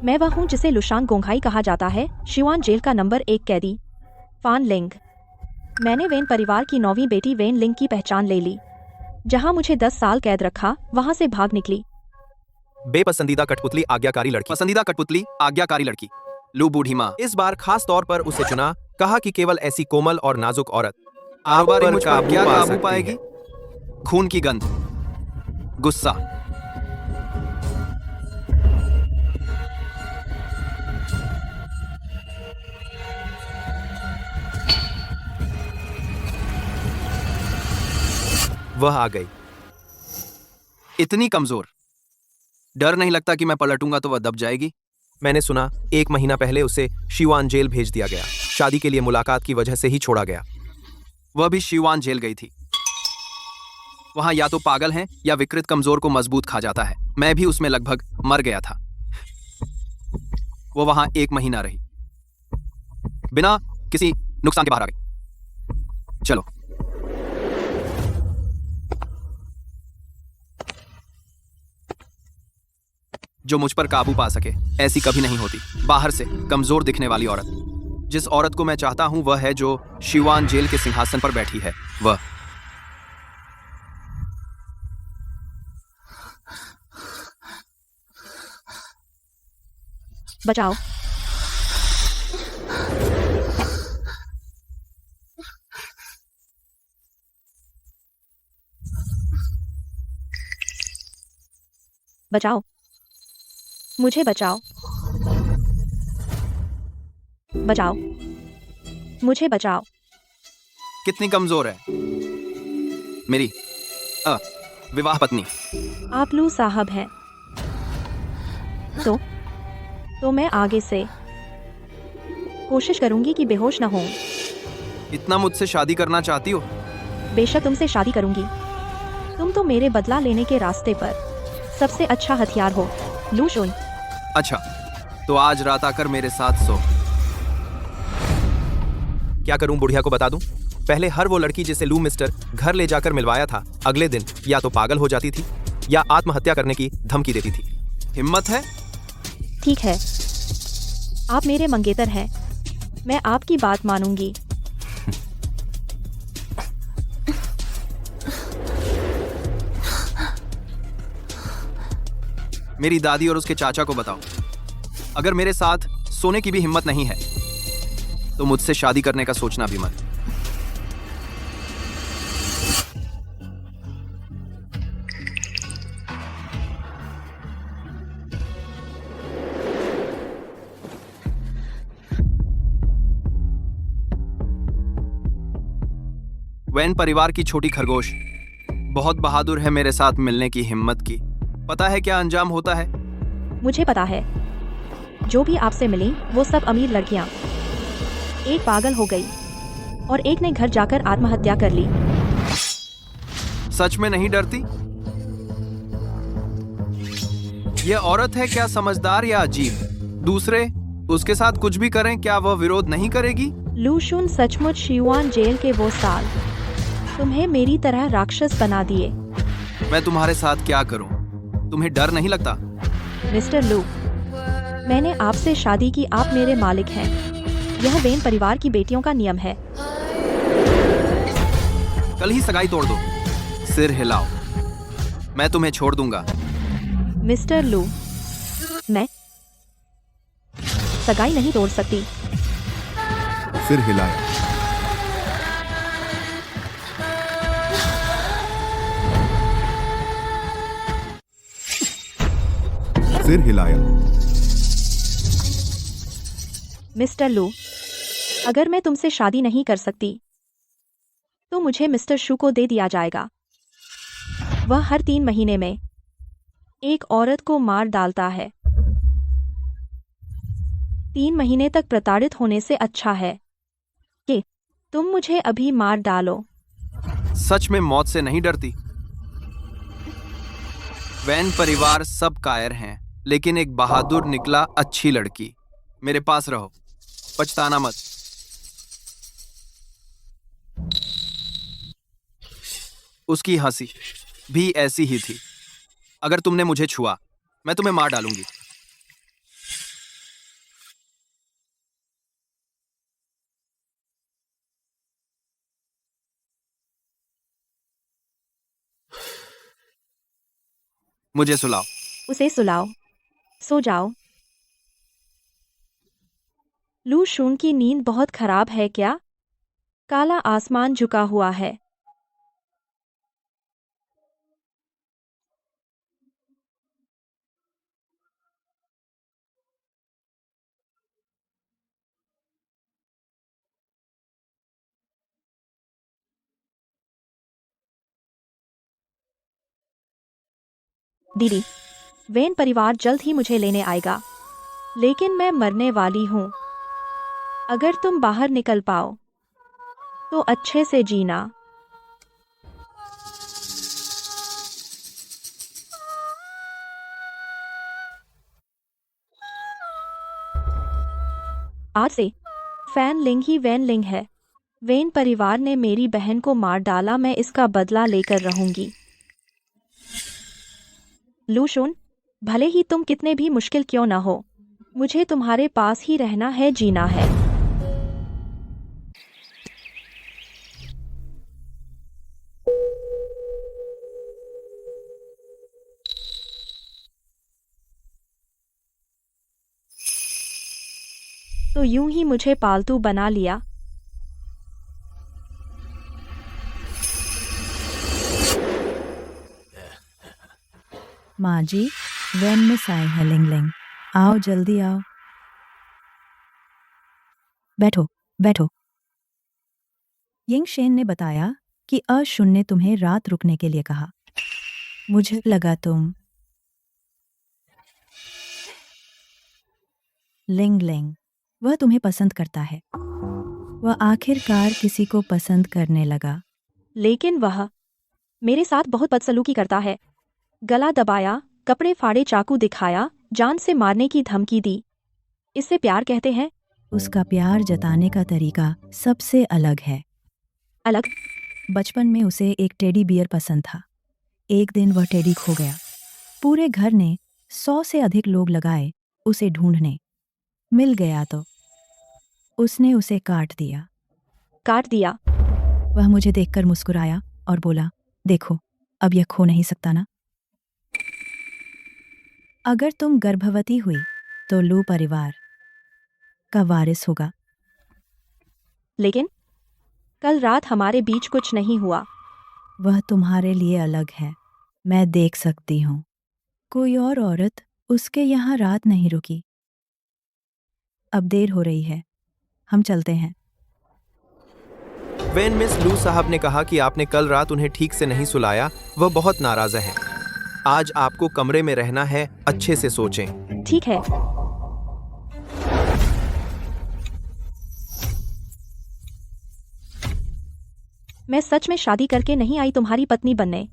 मैं वह हूँ जिसे लुशांग गोंघाई कहा जाता है, शिवान जेल का नंबर 1 कैदी फान लिंग। मैंने वेन परिवार की 9वीं बेटी वेन लिंग की पहचान ले ली। जहाँ मुझे 10 साल कैद रखा, वहाँ से भाग निकली। बेपसंदीदा कठपुतली आज्ञाकारी लड़की। पसंदीदा कठपुतली आज्ञाकारी लड़की लू बूढ़ी माँ इस बार खास तौर पर उसे चुना। कहा कि केवल ऐसी कोमल और नाजुक औरत आप पर मुझ पर क्या काबू पाएगी। खून की गंध, गुस्सा, वह आ गई। इतनी कमजोर, डर नहीं लगता कि मैं पलटूंगा तो वह दब जाएगी। मैंने सुना 1 महीना पहले उसे शिवान जेल भेज दिया गया। शादी के लिए मुलाकात की वजह से ही छोड़ा गया। वह भी शिवान जेल गई थी। वहां या तो पागल हैं या विकृत कमजोर को मजबूत खा जाता है। मैं भी उसमें लगभग मर गया था। वो वहां 1 महीना रही, बिना किसी नुकसान के बाहर आ गई। चलो, जो मुझ पर काबू पा सके, ऐसी कभी नहीं होती। बाहर से कमजोर दिखने वाली औरत। जिस औरत को मैं चाहता हूं वह है जो शिवान जेल के सिंहासन पर बैठी है। वह बचाओ। बचाओ, मुझे बचाओ। बचाओ, मुझे बचाओ। कितनी कमजोर है मेरी विवाह पत्नी। आप लू साहब हैं। तो मैं आगे से कोशिश करूंगी कि बेहोश न होऊं। इतना मुझसे शादी करना चाहती हो? बेशक तुमसे शादी करूंगी। तुम तो मेरे बदला लेने के रास्ते पर सबसे अच्छा हथियार हो, लू शुन। अच्छा, तो आज रात आकर मेरे साथ सो। क्या करूं, बुढ़िया को बता दूं? पहले हर वो लड़की जिसे लू मिस्टर घर ले जाकर मिलवाया था, अगले दिन या तो पागल हो जाती थी या आत्महत्या करने की धमकी देती थी। हिम्मत है? ठीक है, आप मेरे मंगेतर हैं। मैं आपकी बात मानूंगी। मेरी दादी और उसके चाचा को बताओ, अगर मेरे साथ सोने की भी हिम्मत नहीं है तो मुझसे शादी करने का सोचना भी मत। वैन परिवार की छोटी खरगोश बहुत बहादुर है। मेरे साथ मिलने की हिम्मत की। पता है क्या अंजाम होता है? मुझे पता है। जो भी आपसे मिली वो सब अमीर लड़कियां। एक पागल हो गई और एक ने घर जाकर आत्महत्या कर ली। सच में नहीं डरती? यह औरत है, क्या समझदार या अजीब? दूसरे उसके साथ कुछ भी करें, क्या वह विरोध नहीं करेगी? लू शुन, सचमुच शिवान जेल के वो साल तुम्हें मेरी तरह राक्षस बना दिए। मैं तुम्हारे साथ क्या करूं? तुम्हें डर नहीं लगता? मिस्टर लू, मैंने आपसे शादी की, आप मेरे मालिक हैं। यह वेन परिवार की बेटियों का नियम है। कल ही सगाई तोड़ दो। सिर हिलाओ, मैं तुम्हें छोड़ दूंगा। मिस्टर लू, मैं सगाई नहीं तोड़ सकती। सिर हिलाया। सिर हिलाया। मिस्टर लू, अगर मैं तुमसे शादी नहीं कर सकती तो मुझे मिस्टर शू को दे दिया जाएगा। वह हर 3 महीने में एक औरत को मार डालता है। 3 महीने तक प्रताड़ित होने से अच्छा है कि तुम मुझे अभी मार डालो। सच में मौत से नहीं डरती? वैन परिवार सब कायर हैं, लेकिन एक बहादुर निकला अच्छी लड़की। मेरे पास रहो, पछताना मत। उसकी हंसी भी ऐसी ही थी। अगर तुमने मुझे छुआ, मैं तुम्हें मार डालूंगी। मुझे सुलाओ। उसे सुलाओ। सो जाओ। लू शून की नींद बहुत खराब है क्या? काला आसमान झुका हुआ है। दीदी, वेन परिवार जल्द ही मुझे लेने आएगा, लेकिन मैं मरने वाली हूँ। अगर तुम बाहर निकल पाओ तो अच्छे से जीना। आज से फैन लिंग ही वैन लिंग है। वेन परिवार ने मेरी बहन को मार डाला, मैं इसका बदला लेकर रहूंगी। लूशुन, भले ही तुम कितने भी मुश्किल क्यों ना हो, मुझे तुम्हारे पास ही रहना है, जीना है। तो यूं ही मुझे पालतू बना लिया। माँ जी, वैन मिस आए हैं लिंग लिंग। आओ जल्दी आओ। बैठो बैठो। यिंग शेन ने बताया कि अशुन ने तुम्हें रात रुकने के लिए कहा। मुझे लगा तुम लिंग लिंग, वह तुम्हें पसंद करता है। वह आखिरकार किसी को पसंद करने लगा। लेकिन वह मेरे साथ बहुत बदसलूकी करता है। गला दबाया, कपड़े फाड़े, चाकू दिखाया, जान से मारने की धमकी दी। इससे प्यार कहते हैं? उसका प्यार जताने का तरीका सबसे अलग है। अलग? बचपन में उसे एक टेडी बियर पसंद था। एक दिन वह टेडी खो गया। पूरे घर ने 100 से अधिक लोग लगाए उसे ढूंढने। मिल गया तो उसने उसे काट दिया। काट दिया? वह मुझे देखकर मुस्कुराया और बोला, देखो, अब यह खो नहीं सकता ना। अगर तुम गर्भवती हुई तो लू परिवार का वारिस होगा। लेकिन कल रात हमारे बीच कुछ नहीं हुआ। वह तुम्हारे लिए अलग है, मैं देख सकती हूँ। कोई और औरत उसके यहाँ रात नहीं रुकी। अब देर हो रही है, हम चलते हैं। वेन मिस लू साहब ने कहा कि आपने कल रात उन्हें ठीक से नहीं सुलाया, वह बहुत नाराज हैं। आज आपको कमरे में रहना है, अच्छे से सोचें। ठीक है। मैं सच में शादी करके नहीं आई तुम्हारी पत्नी बनने।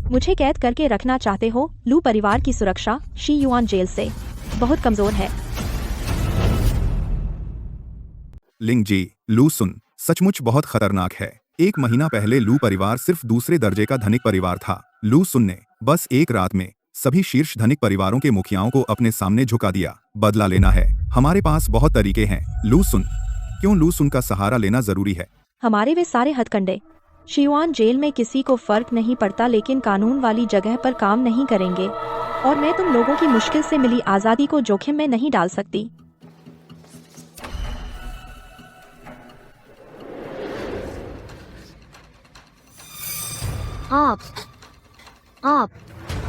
मुझे कैद करके रखना चाहते हो। लू परिवार की सुरक्षा शी युआन जेल से बहुत कमजोर है। लिंग जी, लू सुन सचमुच बहुत खतरनाक है। 1 महीना पहले लू परिवार सिर्फ दूसरे दर्जे का धनिक परिवार था। लू सुन ने बस एक रात में सभी शीर्ष धनिक परिवारों के मुखियाओं को अपने सामने झुका दिया। बदला लेना है। हमारे पास बहुत तरीके हैं। लू सुन, क्यों लू सुन का सहारा लेना जरूरी है? हमारे वे सारे हथकंडे शियुआन जेल में किसी को फर्क नहीं पड़ता, लेकिन कानून वाली जगह पर काम नहीं करेंगे। और मैं तुम लोगों की मुश्किल से मिली आज़ादी को जोखिम में नहीं डाल सकती।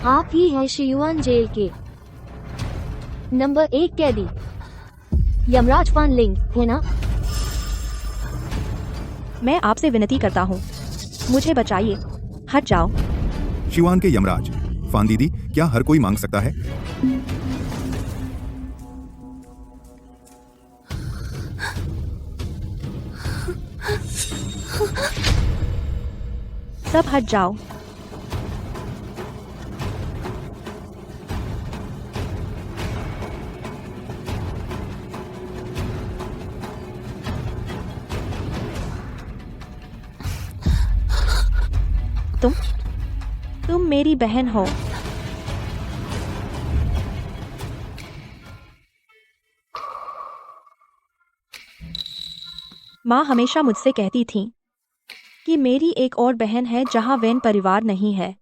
आप ही हैं शियुआन जेल के नंबर 1 कैदी यमराज फान लिंग, है ना? मैं आपसे विनती करता हूँ, मुझे बचाइए। हट जाओ। शिवान के यमराज फान दीदी, क्या हर कोई मांग सकता है? सब हट जाओ। तुम मेरी बहन हो। माँ हमेशा मुझसे कहती थी कि मेरी एक और बहन है जहाँ वैन परिवार नहीं है।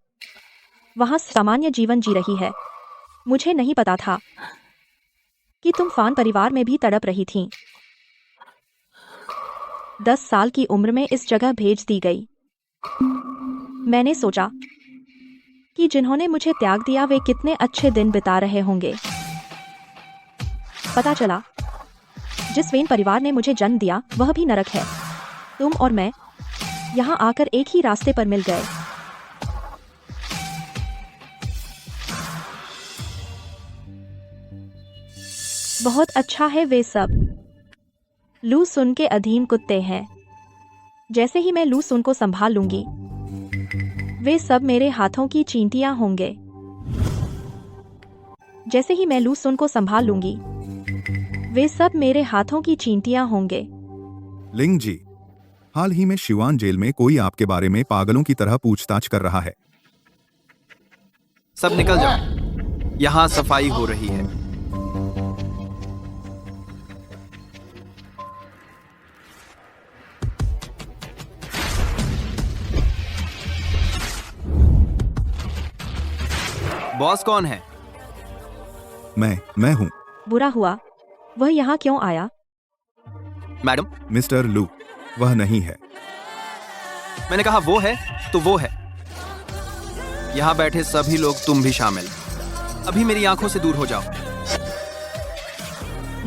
वहां सामान्य जीवन जी रही है। मुझे नहीं पता था कि तुम फान परिवार में भी तड़प रही थीं। 10 साल की उम्र में इस जगह भेज दी गई। मैंने सोचा कि जिन्होंने मुझे त्याग दिया वे कितने अच्छे दिन बिता रहे होंगे। पता चला जिस वेन परिवार ने मुझे जन्म दिया वह भी नरक है। तुम और मैं यहाँ आकर एक ही रास्ते पर मिल गए। बहुत अच्छा है। वे सब लू सुन के अधीन कुत्ते हैं। जैसे ही मैं लू सुन को संभाल लूंगी वे सब मेरे हाथों की चींटियां होंगे। जैसे ही मैं लू सुन को संभाल लूंगी वे सब मेरे हाथों की चींटियां होंगे। लिंग जी, हाल ही में शिवान जेल में कोई आपके बारे में पागलों की तरह पूछताछ कर रहा है। सब निकल जाओ, यहाँ सफाई हो रही है। बॉस कौन है? मैं हूँ। बुरा हुआ वह यहाँ क्यों आया? मैडम, मिस्टर लू, वह नहीं है। मैंने कहा वो है तो वो है। यहाँ बैठे सभी लोग, तुम भी शामिल, अभी मेरी आंखों से दूर हो जाओ।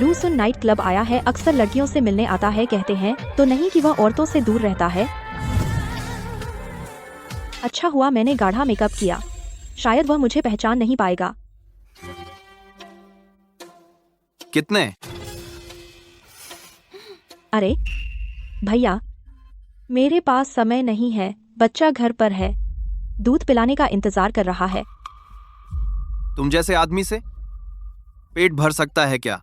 लू सुन नाइट क्लब आया है। अक्सर लड़कियों से मिलने आता है। कहते हैं तो नहीं कि वह औरतों से दूर रहता है। अच्छा हुआ मैंने गाढ़ा मेकअप किया, शायद वह मुझे पहचान नहीं पाएगा। कितने? अरे भैया, मेरे पास समय नहीं है। बच्चा घर पर है, दूध पिलाने का इंतजार कर रहा है। तुम जैसे आदमी से पेट भर सकता है क्या?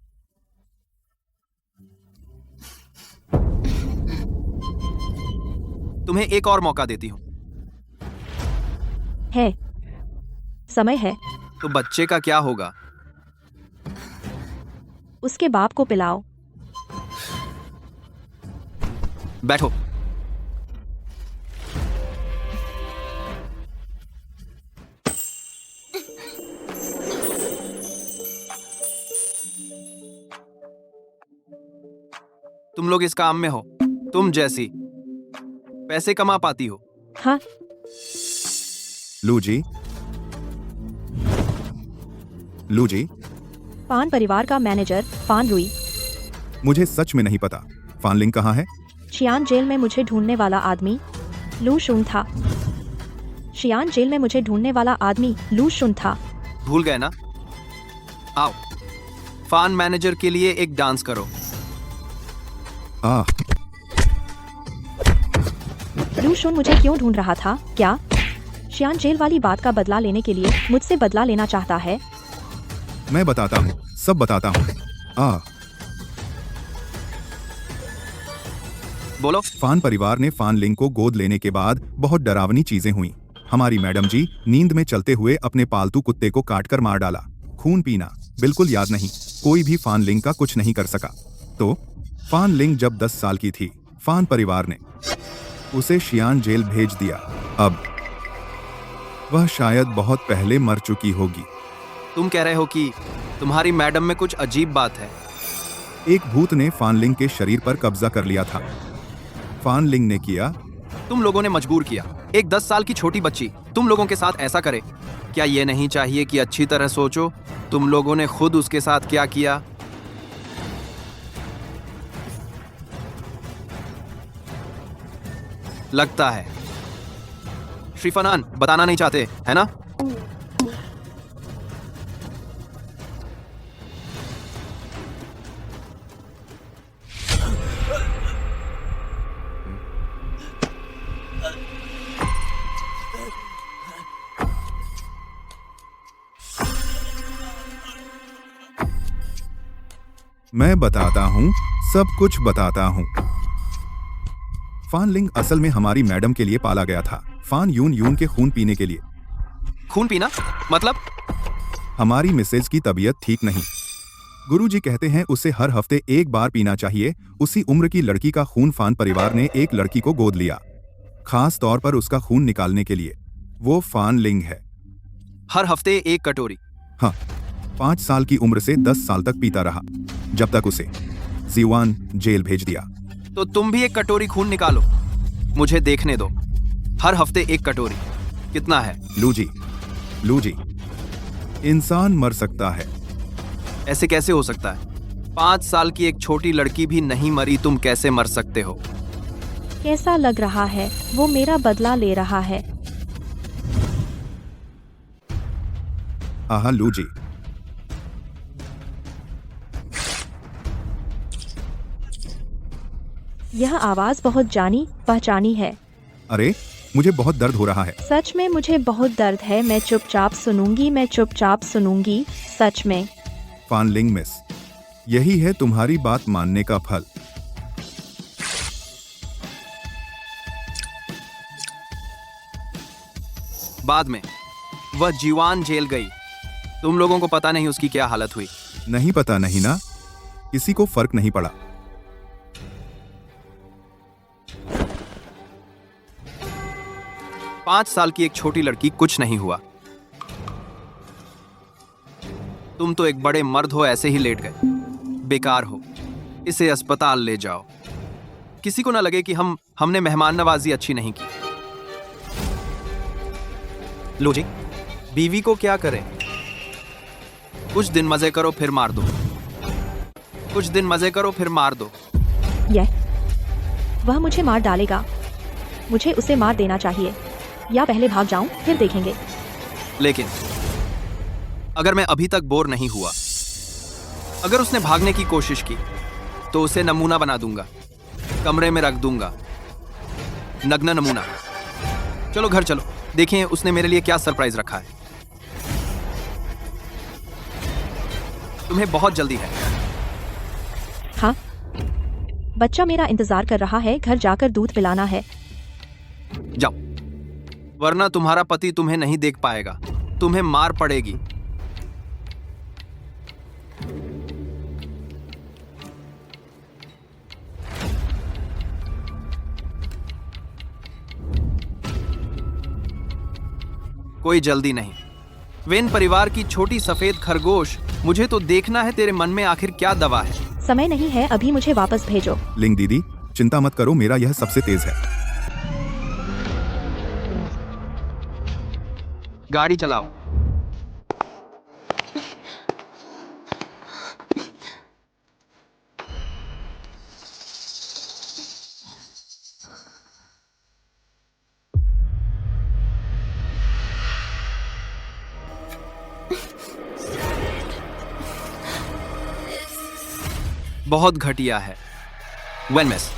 तुम्हें एक और मौका देती हूं। है समय है तो बच्चे का क्या होगा? उसके बाप को पिलाओ। बैठो। तुम लोग इस काम में हो, तुम जैसी पैसे कमा पाती हो। हाँ, लू जी, पान परिवार का मैनेजर फान रुई। मुझे सच में नहीं पता फान लिंग कहाँ है। शियान जेल में मुझे ढूंढने वाला आदमी लू शुन था। शियान जेल में मुझे ढूंढने वाला आदमी लू शुन था। भूल गए ना? आओ, फान मैनेजर के लिए एक डांस करो। लू शुन मुझे क्यों ढूंढ रहा था? क्या शियान जेल वाली बात का बदला लेने के लिए मुझसे बदला लेना चाहता है? मैं बताता हूँ, सब बताता हूँ। बोलो। फान परिवार ने फान लिंग को गोद लेने के बाद बहुत डरावनी चीजें हुई। हमारी मैडम जी नींद में चलते हुए अपने पालतू कुत्ते को काटकर मार डाला। खून पीना बिल्कुल याद नहीं। कोई भी फान लिंग का कुछ नहीं कर सका। तो फान लिंग जब 10 साल की थी, फान परिवार ने उसे शियान जेल भेज दिया। अब वह शायद बहुत पहले मर चुकी होगी। तुम कह रहे हो कि तुम्हारी मैडम में कुछ अजीब बात है? एक भूत ने फान लिंग के शरीर पर कब्जा कर लिया था। फान लिंग ने किया। तुम लोगों ने मजबूर किया। एक 10 साल की छोटी बच्ची तुम लोगों के साथ ऐसा करे? क्या ये नहीं चाहिए कि अच्छी तरह सोचो तुम लोगों ने खुद उसके साथ क्या किया? लगता है श्री फनान बताना नहीं चाहते, है ना? मैं बताता हूँ, सब कुछ बताता हूँ। फान लिंग असल में हमारी मैडम के लिए पाला गया था, फान यून यून के खून पीने के लिए। खून पीना मतलब? हमारी मिसेज की तबीयत ठीक नहीं। गुरुजी कहते हैं उसे हर हफ्ते एक बार पीना चाहिए। उसी उम्र की लड़की का खून फान परिवार ने एक लड़की को गोद लिया, खास तौर पर उसका खून निकालने के लिए। वो फान लिंग है। हर हफ्ते एक कटोरी। हाँ, 5 साल की उम्र से 10 साल तक पीता रहा, जब तक उसे जीवान जेल भेज दिया। तो तुम भी एक कटोरी खून निकालो, मुझे देखने दो। हर हफ्ते एक कटोरी कितना है? लू जी, इंसान मर सकता है। ऐसे कैसे हो सकता है? 5 साल की एक छोटी लड़की भी नहीं मरी, तुम कैसे मर सकते हो? कैसा लग रहा है? वो मेरा बदला ले रहा है। हाँ लू जी। यह आवाज बहुत जानी पहचानी है। अरे, मुझे बहुत दर्द हो रहा है। सच में मुझे बहुत दर्द है। मैं चुपचाप सुनूंगी। सच में। फान लिंग मिस, यही है तुम्हारी बात मानने का फल। बाद में वह जीवान जेल गई। तुम लोगों को पता नहीं उसकी क्या हालत हुई। नहीं पता नहीं ना, किसी को फर्क नहीं पड़ा। पांच साल की एक छोटी लड़की, कुछ नहीं हुआ। तुम तो एक बड़े मर्द हो, ऐसे ही लेट गए। बेकार हो, इसे अस्पताल ले जाओ। किसी को ना लगे कि हमने मेहमान नवाजी अच्छी नहीं की। लो जी, बीवी को क्या करें? कुछ दिन मजे करो फिर मार दो। कुछ दिन मजे करो फिर मार दो। वह मुझे मार डालेगा। मुझे उसे मार देना चाहिए, या पहले भाग जाऊं फिर देखेंगे। लेकिन अगर मैं अभी तक बोर नहीं हुआ, अगर उसने भागने की कोशिश की, तो उसे नमूना बना दूंगा, कमरे में रख दूंगा। नग्न नमूना। चलो घर चलो, देखें उसने मेरे लिए क्या सरप्राइज रखा है। तुम्हें बहुत जल्दी है। हाँ, बच्चा मेरा इंतजार कर रहा है। घर जाकर दूध पिलाना है। जाओ, वरना तुम्हारा पति तुम्हें नहीं देख पाएगा, तुम्हें मार पड़ेगी। कोई जल्दी नहीं। वेन परिवार की छोटी सफेद खरगोश, मुझे तो देखना है तेरे मन में आखिर क्या दवा है। समय नहीं है अभी, मुझे वापस भेजो। लिंग दीदी, चिंता मत करो, मेरा यह सबसे तेज है। गाड़ी चलाओ। बहुत घटिया है। वेनमेस।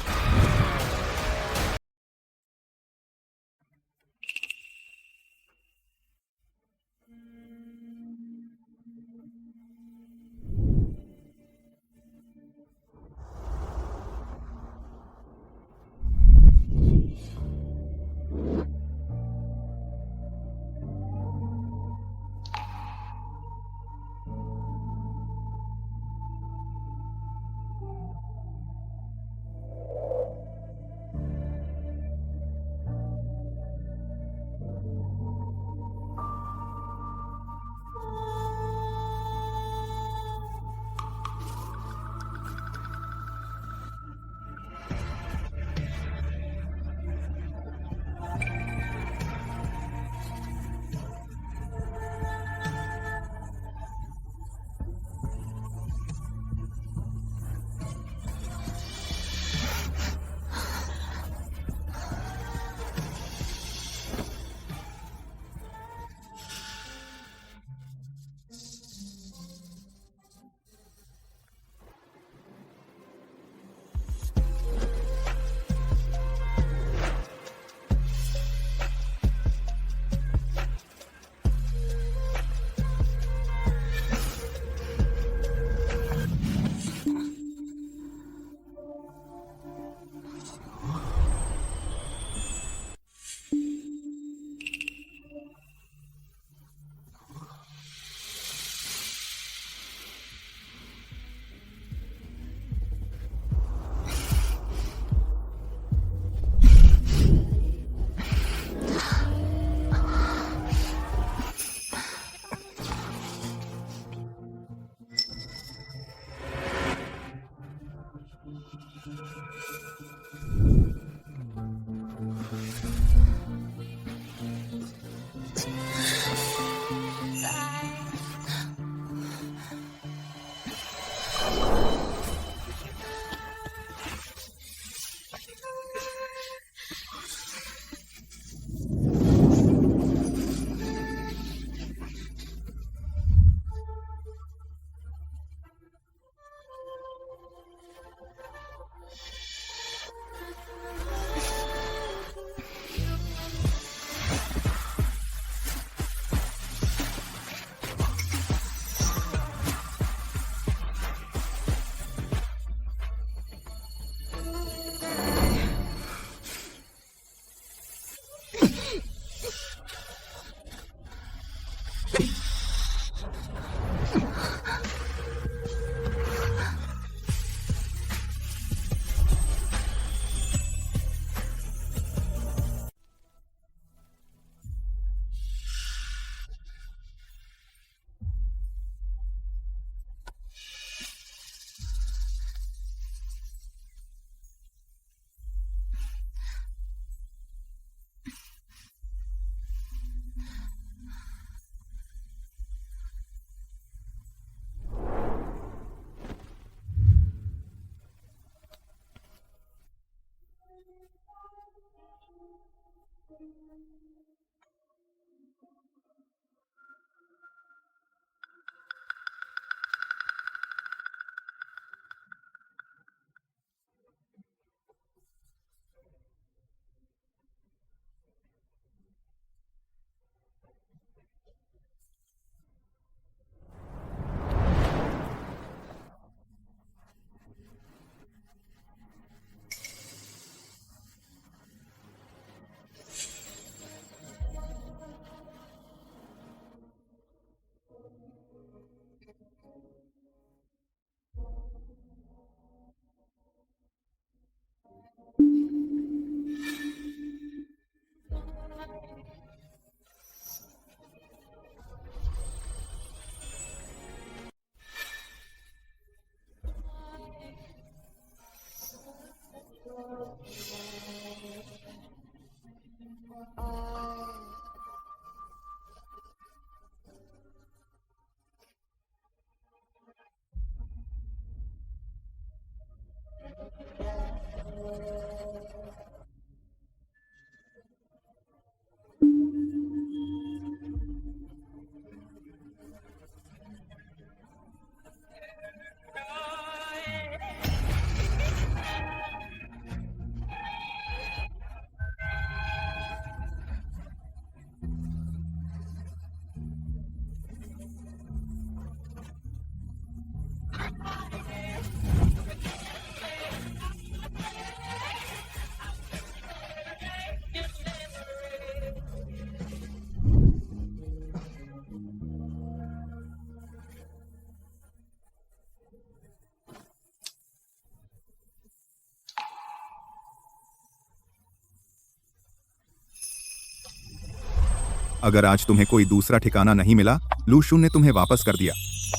अगर आज तुम्हें कोई दूसरा ठिकाना नहीं मिला, लू शुन ने तुम्हें वापस कर दिया,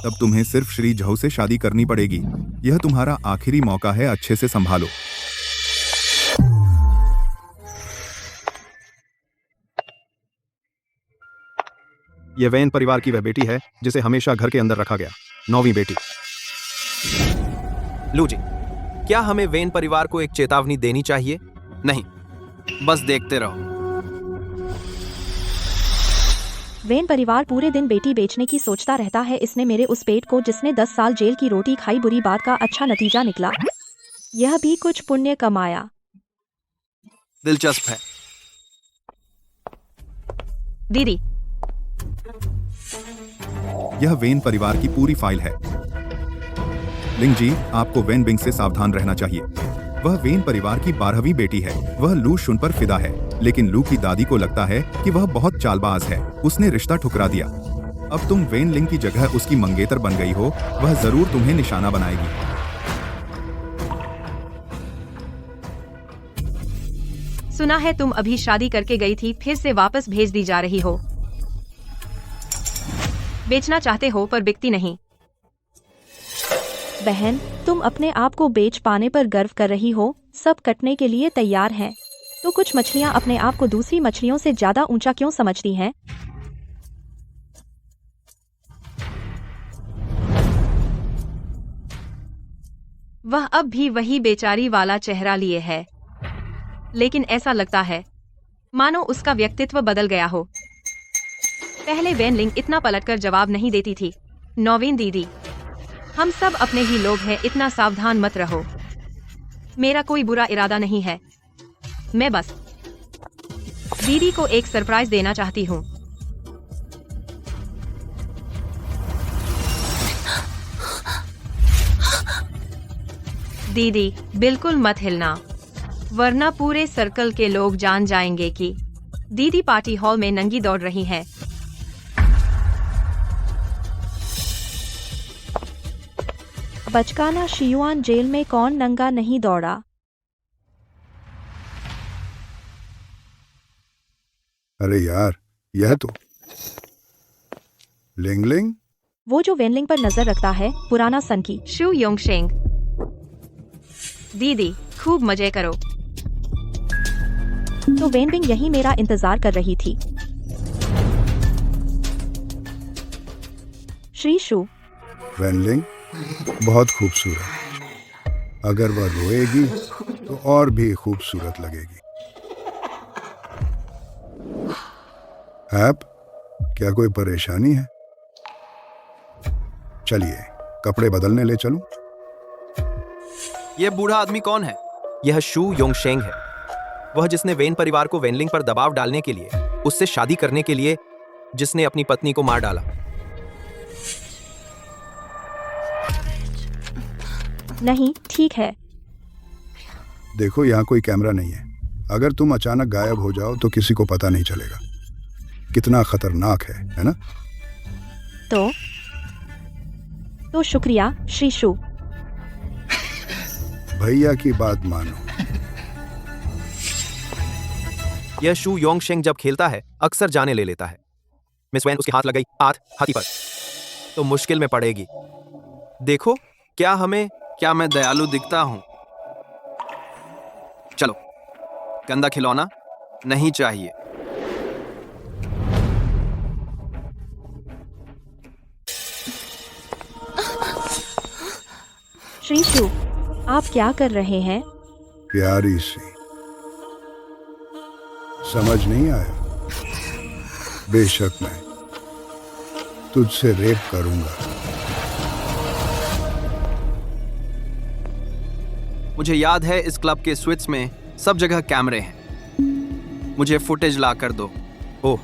तब तुम्हें सिर्फ श्री झौ से शादी करनी पड़ेगी। यह तुम्हारा आखिरी मौका है, अच्छे से संभालो। यह वैन परिवार की वह बेटी है जिसे हमेशा घर के अंदर रखा गया, 9वीं बेटी। लू जी, क्या हमें वैन परिवार को एक चेतावनी देनी चाहिए? नहीं, बस देखते रहो। वेन परिवार पूरे दिन बेटी बेचने की सोचता रहता है। इसने मेरे उस पेट को जिसने 10 साल जेल की रोटी खाई, बुरी बात का अच्छा नतीजा निकला। यह भी कुछ पुण्य कमाया। दिलचस्प है। दीदी, यह वेन परिवार की पूरी फाइल है। लिंग जी, आपको वेन बिंग से सावधान रहना चाहिए। वह वेन परिवार की 12वीं बेटी है। वह लू शुन पर फिदा है, लेकिन लू की दादी को लगता है कि वह बहुत चालबाज है। उसने रिश्ता ठुकरा दिया। अब तुम वेन लिंग की जगह उसकी मंगेतर बन गई हो। वह जरूर तुम्हें निशाना बनाएगी। सुना है तुम अभी शादी करके गई थी, फिर से वापस भेज दी जा रही हो। बेचना चाहते हो पर बिकती नहीं। बहन, तुम अपने आप को बेच पाने पर गर्व कर रही हो, सब कटने के लिए तैयार हैं। तो कुछ मछलियां अपने आप को दूसरी मछलियों से ज्यादा ऊंचा क्यों समझती हैं? वह अब भी वही बेचारी वाला चेहरा लिए है, लेकिन ऐसा लगता है मानो उसका व्यक्तित्व बदल गया हो। पहले वेनलिंग इतना पलटकर जवाब नहीं देती थी। नौवीन दीदी, हम सब अपने ही लोग हैं, इतना सावधान मत रहो। मेरा कोई बुरा इरादा नहीं है, मैं बस दीदी को एक सरप्राइज देना चाहती हूँ। दीदी, बिल्कुल मत हिलना, वरना पूरे सर्कल के लोग जान जाएंगे कि दीदी पार्टी हॉल में नंगी दौड़ रही हैं। बचकाना शियुआन जेल में कौन नंगा नहीं दौड़ा? अरे यार, यह तो लिंग लिंग। वो जो वेनलिंग पर नजर रखता है, पुराना सन की शू योंगशेंग। दीदी, खूब मजे करो। तो वेनबिंग यही मेरा इंतजार कर रही थी। श्री शू, वेनलिंग बहुत खूबसूरत। अगर वह रोएगी तो और भी खूबसूरत लगेगी। ऐप, क्या कोई परेशानी है? चलिए कपड़े बदलने ले चलूं। यह बूढ़ा आदमी कौन है? यह शू योंगशेंग है, वह जिसने वेन परिवार को वेनलिंग पर दबाव डालने के लिए, उससे शादी करने के लिए, जिसने अपनी पत्नी को मार डाला। नहीं, ठीक है। देखो, यहाँ कोई कैमरा नहीं है। अगर तुम अचानक गायब हो जाओ तो किसी को पता नहीं चलेगा। कितना खतरनाक है ना? तो शुक्रिया श्री शू। भैया की बात मानो। यह शू योंगशेंग जब खेलता है अक्सर जाने ले लेता है। मिस वैन उसके हाथ लग गई, हाथी पर, तो मुश्किल में पड़ेगी। देखो, क्या मैं दयालु दिखता हूं? चलो, गंदा खिलौना नहीं चाहिए। श्री शू, आप क्या कर रहे हैं? प्यारी सी, समझ नहीं आया? बेशक मैं तुझसे रेप करूंगा। मुझे याद है इस क्लब के स्विच में सब जगह कैमरे हैं। मुझे फुटेज ला कर दो। ओह,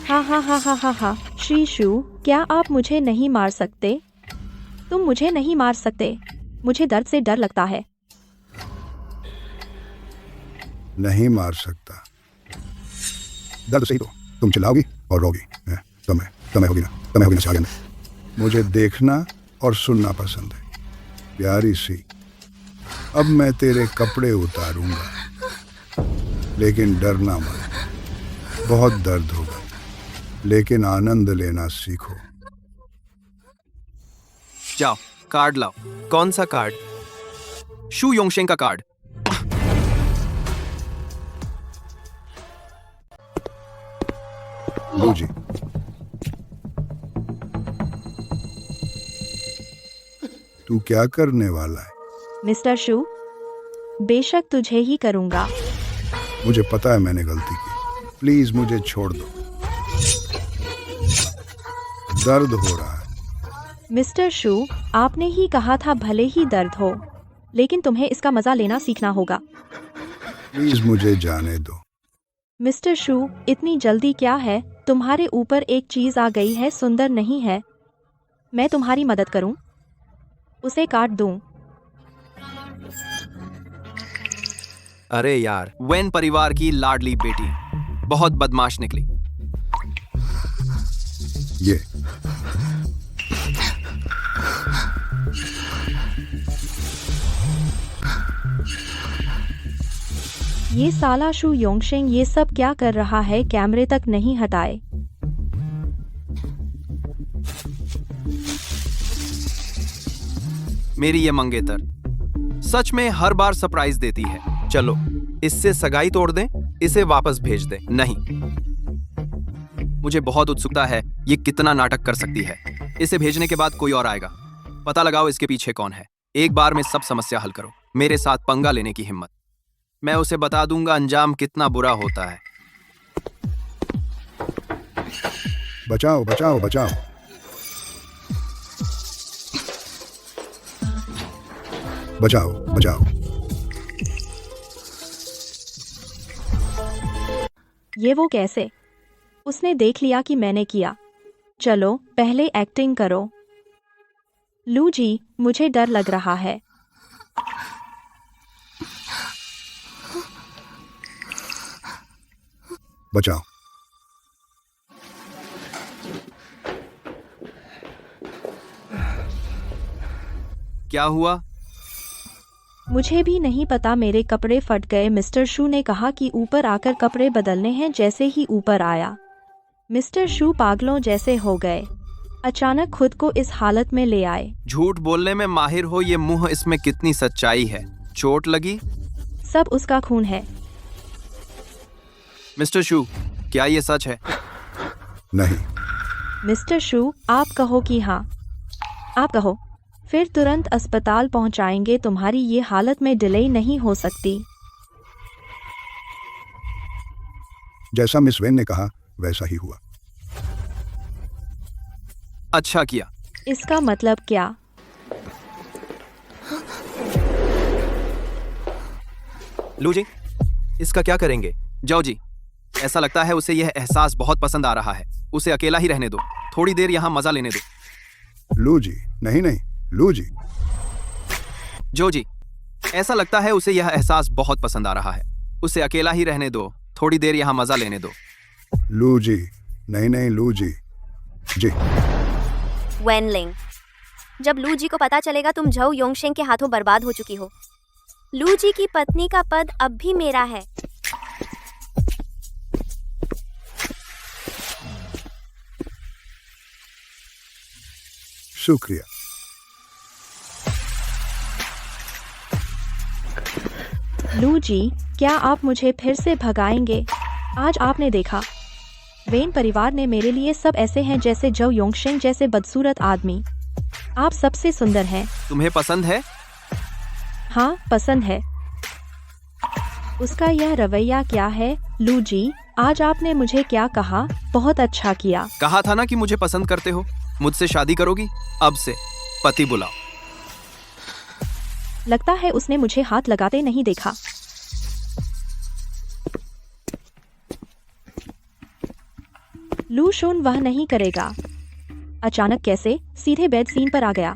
हा। श्री शू, क्या आप मुझे नहीं मार सकते? तुम मुझे नहीं मार सकते। मुझे दर्द से डर लगता है। नहीं मार सकता। दर्द सही तो तुम चिल्लाओगी और रोगी। समय होगी ना सागन। मुझे देखना और सुनना पसंद है। प्यारी सी, अब मैं तेरे कपड़े उतारूंगा, लेकिन डरना मत। बहुत दर्द होगा, लेकिन आनंद लेना सीखो। जाओ, कार्ड लाओ। कौन सा कार्ड? शू योंगशेंग का कार्ड। लो जी। तू क्या करने वाला है? मिस्टर शू, बेशक तुझे ही करूंगा। मुझे पता है मैंने गलती की। प्लीज मुझे छोड़ दो। दर्द हो रहा है। मिस्टर शू, आपने ही कहा था भले ही दर्द हो, लेकिन तुम्हें इसका मजा लेना सीखना होगा। प्लीज मुझे जाने दो। मिस्टर शू, इतनी जल्दी क्या है? तुम्हारे ऊपर एक चीज आ गई है, सुंदर नहीं है। मैं तुम्हारी मदद करूं? उसे काट दूं? अरे यार, वेन परिवार की लाडली बेटी बहुत बदमाश निकली। ये साला शू योंगशेंग ये सब क्या कर रहा है? कैमरे तक नहीं हटाए। मेरी ये मंगेतर सच में हर बार सरप्राइज देती है। चलो इससे सगाई तोड़ दें, इसे वापस भेज दें। नहीं, मुझे बहुत उत्सुकता है ये कितना नाटक कर सकती है। इसे भेजने के बाद कोई और आएगा। पता लगाओ इसके पीछे कौन है। एक बार में सब समस्या हल करो। मेरे साथ पंगा लेने की हिम्मत। मैं उसे बता दूंगा अंजाम कितना बुरा होता है। बचाओ बचाओ बचाओ। बचाओ बचाओ। ये वो कैसे? उसने देख लिया कि मैंने किया। चलो पहले एक्टिंग करो। लू जी, मुझे डर लग रहा है। बचाओ। क्या हुआ? मुझे भी नहीं पता, मेरे कपड़े फट गए। मिस्टर शू ने कहा कि ऊपर आकर कपड़े बदलने हैं। जैसे ही ऊपर आया, मिस्टर शू पागलों जैसे हो गए। अचानक खुद को इस हालत में ले आए। झूठ बोलने में माहिर हो ये मुंह, इसमें कितनी सच्चाई है। चोट लगी? सब उसका खून है। मिस्टर शू, क्या ये सच है? नहीं। मिस्टर शू, आप कहो कि हाँ। आप कहो, फिर तुरंत अस्पताल पहुंचाएंगे। तुम्हारी ये हालत में डिले नहीं हो सकती। जैसा मिस वेन ने कहा वैसा ही हुआ। अच्छा किया। इसका मतलब क्या? लू जी, इसका क्या करेंगे? जाओ जी। ऐसा लगता है उसे यह एहसास बहुत पसंद आ रहा है। उसे अकेला ही रहने दो, थोड़ी देर यहाँ मजा लेने दो। लू जी, नहीं नहीं, लू जी। जो जी, ऐसा लगता है उसे यह एहसास बहुत पसंद आ रहा है। उसे अकेला ही रहने दो, थोड़ी देर यहाँ मजा लेने दो। लू जी, नहीं नहीं, लू जी। जी। वेनलिंग, जब लू जी को पता चलेगा तुम झऊ योंगशेंग के हाथों बर्बाद हो चुकी हो। लू जी की पत्नी का पद अब भी मेरा है। शुक्रिया। लू जी, क्या आप मुझे फिर से भगाएंगे? आज आपने देखा, वेन परिवार ने मेरे लिए सब ऐसे हैं जैसे झऊ योंगशेंग जैसे बदसूरत आदमी। आप सबसे सुंदर हैं। तुम्हें पसंद है? हाँ, पसंद है। उसका यह रवैया क्या है? लू जी, आज आपने मुझे क्या कहा? बहुत अच्छा किया। कहा था ना कि मुझे पसंद करते हो। मुझसे शादी करोगी? अब से पति बुलाओ। लगता है उसने मुझे हाथ लगाते नहीं देखा। लू शून वह नहीं करेगा। अचानक कैसे सीधे बेड सीन पर आ गया?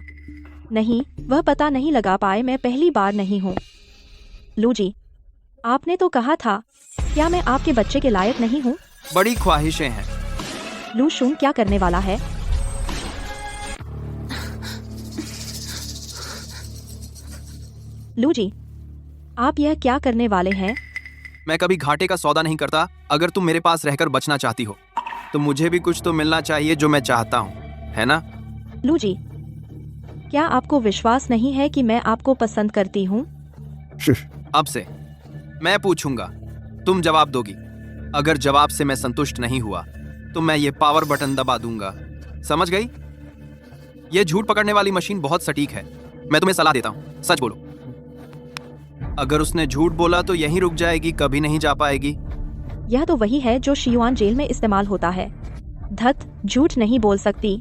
नहीं, वह पता नहीं लगा पाए। मैं पहली बार नहीं हूँ। लू जी, आपने तो कहा था। क्या मैं आपके बच्चे के लायक नहीं हूँ? बड़ी ख्वाहिशें हैं। लू शून क्या करने वाला है? लू जी, आप यह क्या करने वाले हैं? मैं कभी घाटे का सौदा नहीं करता। अगर तुम मेरे पास रहकर बचना चाहती हो तो मुझे भी कुछ तो मिलना चाहिए जो मैं चाहता हूँ, है ना? लू जी, क्या आपको विश्वास नहीं है कि मैं आपको पसंद करती हूँ? शिश। अब से मैं पूछूंगा, तुम जवाब दोगी। अगर जवाब से मैं संतुष्ट नहीं हुआ तो मैं ये पावर बटन दबा दूंगा। समझ गई? ये झूठ पकड़ने वाली मशीन बहुत सटीक है। मैं तुम्हें सलाह देता हूँ, सच बोलो। अगर उसने झूठ बोला तो यहीं रुक जाएगी, कभी नहीं जा पाएगी। यह तो वही है जो शियुआन जेल में इस्तेमाल होता है। धत, झूठ नहीं बोल सकती।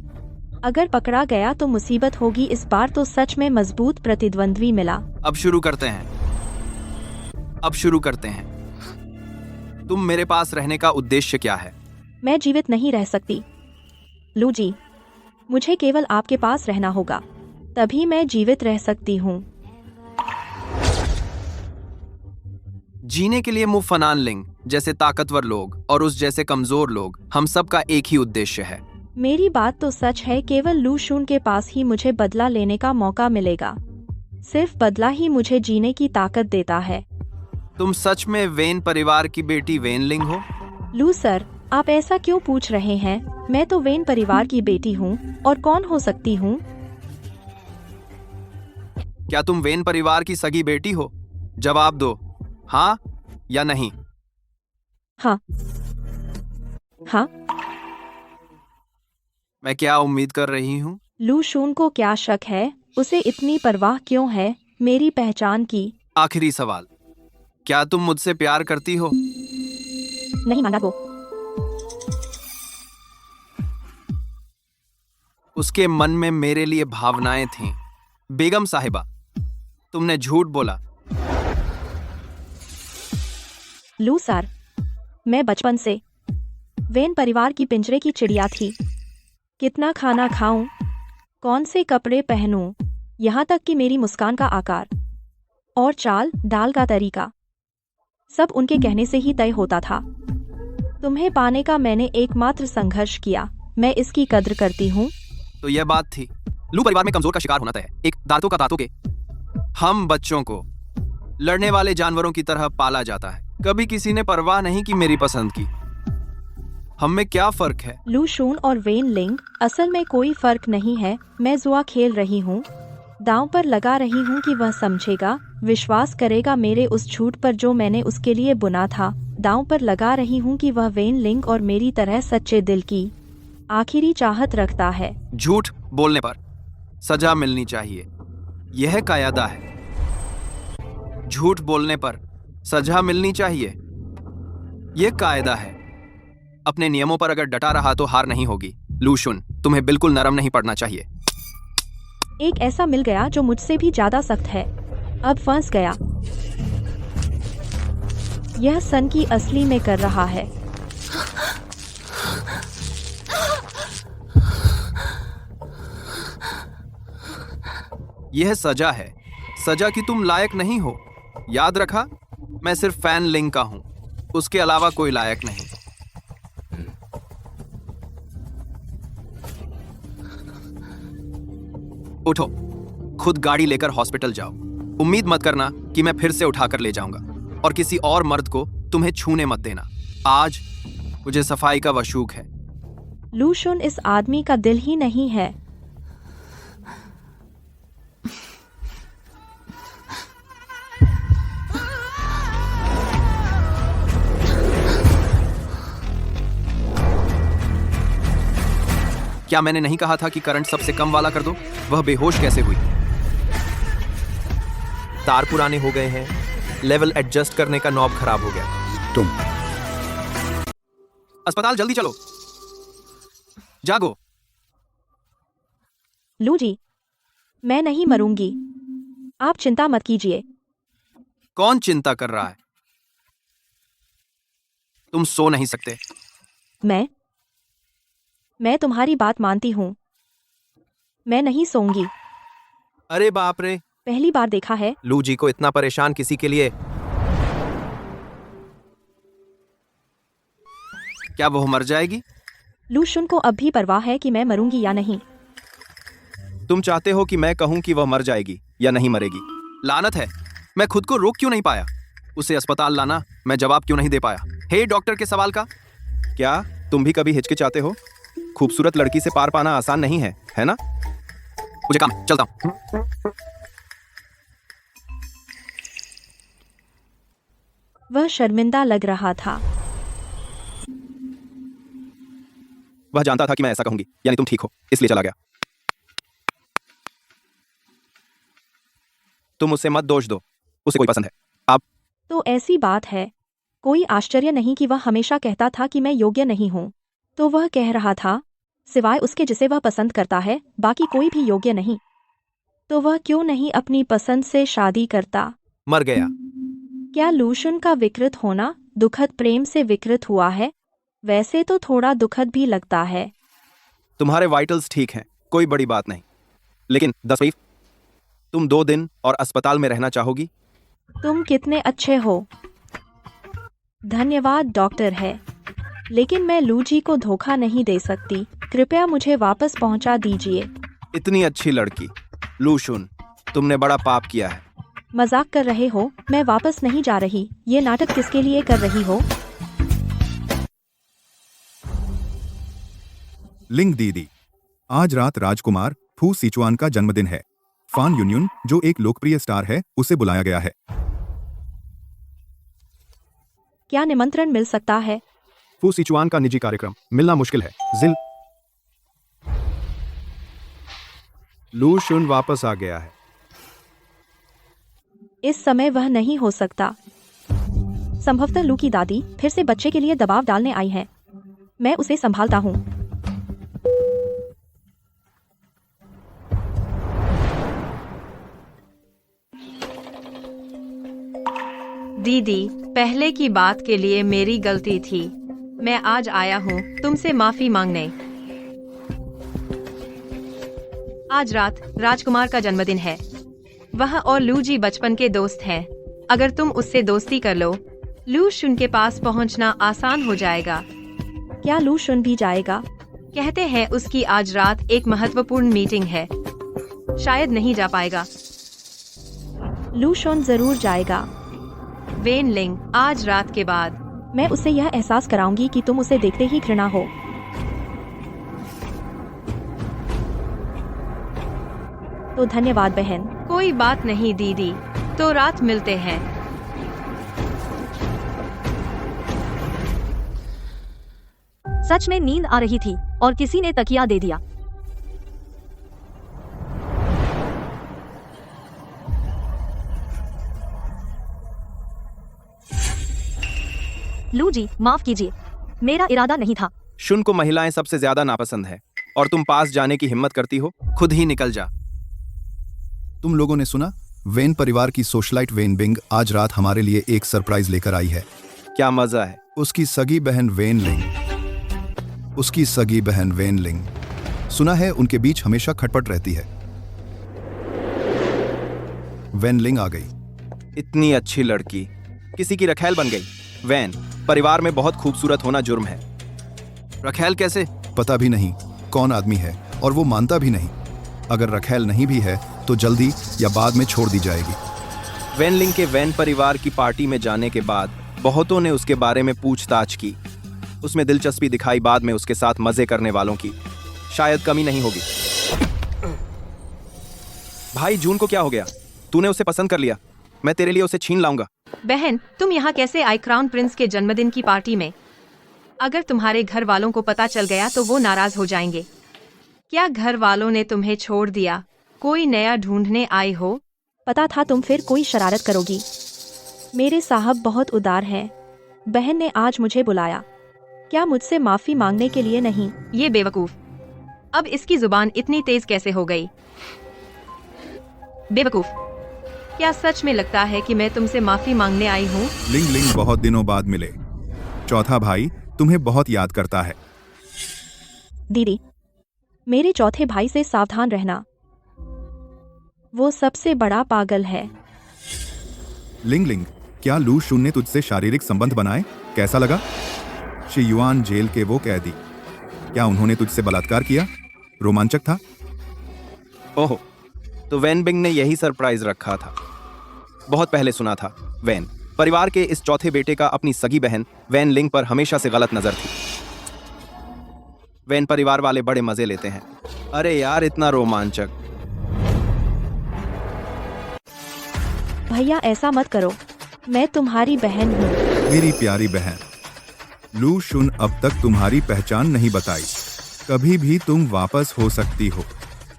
अगर पकड़ा गया तो मुसीबत होगी। इस बार तो सच में मजबूत प्रतिद्वंद्वी मिला। अब शुरू करते हैं। तुम मेरे पास रहने का उद्देश्य क्या है? मैं जीवित नहीं रह सकती। लू जी, मुझे केवल आपके पास रहना होगा, तभी मैं जीवित रह सकती हूँ। जीने के लिए मुफनान लिंग जैसे ताकतवर लोग और उस जैसे कमजोर लोग, हम सब का एक ही उद्देश्य है। मेरी बात तो सच है। केवल लू शून के पास ही मुझे बदला लेने का मौका मिलेगा। सिर्फ बदला ही मुझे जीने की ताकत देता है। तुम सच में वेन परिवार की बेटी वेन लिंग हो? लू सर, आप ऐसा क्यों पूछ रहे हैं? मैं तो वेन परिवार की बेटी हूँ, और कौन हो सकती हूँ? क्या तुम वेन परिवार की सगी बेटी हो? जवाब दो, हाँ या नहीं। हाँ। हाँ। मैं क्या उम्मीद कर रही हूँ? लू शून को क्या शक है? उसे इतनी परवाह क्यों है मेरी पहचान की? आखिरी सवाल, क्या तुम मुझसे प्यार करती हो? नहीं माना वो। उसके मन में मेरे लिए भावनाएं थीं। बेगम साहिबा, तुमने झूठ बोला। लू सर, मैं बचपन से वेन परिवार की पिंजरे की चिड़िया थी। कितना खाना खाऊं, कौन से कपड़े पहनूं, यहाँ तक कि मेरी मुस्कान का आकार और चाल डाल का तरीका सब उनके कहने से ही तय होता था। तुम्हें पाने का मैंने एकमात्र संघर्ष किया। मैं इसकी कद्र करती हूँ। तो यह बात थी। लू परिवार में कमजोर का शिकार होना तय है। एक दांतों का दांतों के। हम बच्चों को लड़ने वाले जानवरों की तरह पाला जाता है। कभी किसी ने परवाह नहीं की मेरी पसंद की। हम में क्या फर्क है? लू शून और वेन लिंग, असल में कोई फर्क नहीं है। मैं जुआ खेल रही हूँ, दांव पर लगा रही हूँ कि वह समझेगा, विश्वास करेगा मेरे उस झूठ पर जो मैंने उसके लिए बुना था। दांव पर लगा रही हूँ कि वह वेन लिंग और मेरी तरह सच्चे दिल की आखिरी चाहत रखता है। झूठ बोलने पर सजा मिलनी चाहिए, यह कायदा है। झूठ बोलने पर सजा मिलनी चाहिए, यह कायदा है। अपने नियमों पर अगर डटा रहा तो हार नहीं होगी। लू शुन, तुम्हें बिल्कुल नरम नहीं पड़ना चाहिए। एक ऐसा मिल गया जो मुझसे भी ज्यादा सख्त है। अब फंस गया। यह सन की असली में कर रहा है। यह सजा है, सजा की तुम लायक नहीं हो। याद रखा, मैं सिर्फ फैन लिंग का हूं, उसके अलावा कोई लायक नहीं। उठो, खुद गाड़ी लेकर हॉस्पिटल जाओ। उम्मीद मत करना कि मैं फिर से उठाकर ले जाऊंगा, और किसी और मर्द को तुम्हें छूने मत देना। आज मुझे सफाई का वशूक है। लू शुन इस आदमी का दिल ही नहीं है। क्या मैंने नहीं कहा था कि करंट सबसे कम वाला कर दो? वह बेहोश कैसे हुई? तार पुराने हो गए हैं, लेवल एडजस्ट करने का नॉब खराब हो गया। तुम अस्पताल जल्दी चलो, जागो। लू जी, मैं नहीं मरूंगी, आप चिंता मत कीजिए। कौन चिंता कर रहा है? तुम सो नहीं सकते। मैं तुम्हारी बात मानती हूँ। मैं नहीं सोऊंगी। अरे बाप रे, पहली बार देखा है। लू जी को इतना परेशान किसी के लिए। क्या वो मर जाएगी? लू शुन को अब भी परवाह है कि मैं मरूंगी या नहीं। तुम चाहते हो कि मैं कहूं कि वह मर जाएगी या नहीं मरेगी? लानत है, मैं खुद को रोक क्यों नहीं पाया? उसे अस्पताल लाना, मैं जवाब क्यों नहीं दे पाया? हे डॉक्टर के सवाल का। क्या तुम भी कभी हिचकिचाते हो? खूबसूरत लड़की से पार पाना आसान नहीं है ना? मुझे काम, चलता हूं। वह शर्मिंदा लग रहा था। वह जानता था कि मैं ऐसा कहूंगी, यानी तुम ठीक हो, इसलिए चला गया। तुम उसे मत दोष दो, उसे कोई पसंद है। आप तो ऐसी बात है, कोई आश्चर्य नहीं कि वह हमेशा कहता था कि मैं योग्य नहीं हूँ। तो वह कह रहा था, सिवाय उसके जिसे वह पसंद करता है, बाकी कोई भी योग्य नहीं। तो वह क्यों नहीं अपनी पसंद से शादी करता? मर गया। क्या लूशन का विकृत होना दुखद प्रेम से विकृत हुआ है? वैसे तो थोड़ा दुखद भी लगता है। तुम्हारे वाइटल्स ठीक हैं, कोई बड़ी बात नहीं। लेकिन दसवीं, तुम 2 दिन और अस्पताल में रहना चाहोगी? तुम कितने अच्छे हो। धन्यवाद डॉक्टर है, लेकिन मैं लू जी को धोखा नहीं दे सकती। कृपया मुझे वापस पहुंचा दीजिए। इतनी अच्छी लड़की। लू शुन, तुमने बड़ा पाप किया है। मजाक कर रहे हो? मैं वापस नहीं जा रही। ये नाटक किसके लिए कर रही हो? लिंग दीदी, आज रात राजकुमार फू सिचुआन का जन्मदिन है। फान यूनियन, जो एक लोकप्रिय स्टार है, उसे बुलाया गया है। क्या निमंत्रण मिल सकता है? फू सिचुआन का निजी कार्यक्रम मिलना मुश्किल है। जिल लू शुन वापस आ गया है। इस समय वह नहीं हो सकता। संभवतः लू की दादी फिर से बच्चे के लिए दबाव डालने आई है। मैं उसे संभालता हूँ। दीदी, पहले की बात के लिए मेरी गलती थी। मैं आज आया हूँ तुमसे माफी मांगने। आज रात राजकुमार का जन्मदिन है। वह और लू जी बचपन के दोस्त हैं। अगर तुम उससे दोस्ती कर लो, लू शुन के पास पहुँचना आसान हो जाएगा। क्या लू शुन भी जाएगा? कहते हैं उसकी आज रात एक महत्वपूर्ण मीटिंग है। शायद नहीं जा पाएगा। लू शुन जरूर जाएगा। वेन लिंग, आज रात के बाद। मैं उसे यह एहसास कराऊंगी कि तुम उसे देखते ही घृणा हो। तो धन्यवाद बहन। कोई बात नहीं दीदी, तो रात मिलते हैं। सच में नींद आ रही थी और किसी ने तकिया दे दिया। लू जी, माफ कीजिए, मेरा इरादा नहीं था। शुन को महिलाएं सबसे ज्यादा नापसंद है और तुम पास जाने की हिम्मत करती हो? खुद ही निकल जा। तुम लोगों ने सुना? वेन परिवार की सोशलाइट वेन बिंग आज रात हमारे लिए एक सरप्राइज लेकर आई है। क्या मजा है। उसकी सगी बहन वेन लिंग। उसकी सगी बहन वेन लिंग। सुना है उनके बीच हमेशा खटपट रहती है। वेन लिंग आ गई। इतनी अच्छी लड़की किसी की रखैल बन गई। वैन, परिवार में बहुत खूबसूरत होना जुर्म है। रखैल कैसे? पता भी नहीं कौन आदमी है और वो मानता भी नहीं। अगर रखैल नहीं भी है तो जल्दी या बाद में छोड़ दी जाएगी। वैन लिंग के वैन परिवार की पार्टी में जाने के बाद बहुतों ने उसके बारे में पूछताछ की। उसमें दिलचस्पी दिखाई। बाद में उसके साथ मजे करने वालों की शायद कमी नहीं होगी। भाई, जून को क्या हो गया? तूने उसे पसंद कर लिया। मैं तेरे लिए उसे छीन लाऊंगा। बहन, तुम यहाँ कैसे आई क्राउन प्रिंस के जन्मदिन की पार्टी में? अगर तुम्हारे घर वालों को पता चल गया तो वो नाराज हो जाएंगे। क्या घर वालों ने तुम्हें छोड़ दिया? कोई नया ढूंढने आई हो? पता था तुम फिर कोई शरारत करोगी। मेरे साहब बहुत उदार हैं। बहन ने आज मुझे बुलाया। क्या मुझसे माफी मांगने के लिए नहीं? ये बेवकूफ। अब इसकी जुबान इतनी तेज कैसे हो गई? बेवकूफ, क्या सच में लगता है कि मैं तुमसे माफी मांगने आई हूँ? लिंग लिंग बहुत दिनों बाद मिले। चौथा भाई तुम्हें बहुत याद करता है। दीदी, मेरे चौथे भाई से सावधान रहना। वो सबसे बड़ा पागल है। लिंग लिंग, क्या लू शुन ने तुझसे शारीरिक संबंध बनाए? कैसा लगा? शियुआन जेल के वो कैदी, क्या उन्होंने तुझसे बलात्कार किया? रोमांचक था? ओह, तो वैन बिंग ने यही सरप्राइज रखा था। बहुत पहले सुना था। वैन परिवार के इस चौथे बेटे का अपनी सगी बहन वैन लिंग पर हमेशा से गलत नजर थी। वैन परिवार वाले बड़े मजे लेते हैं। अरे यार, इतना रोमांचक। भैया, ऐसा मत करो। मैं तुम्हारी बहन हूँ। मेरी प्यारी बहन, लू शुन अब तक तुम्हारी पहचान नहीं बताई। कभी भी तुम वापस हो सकती हो।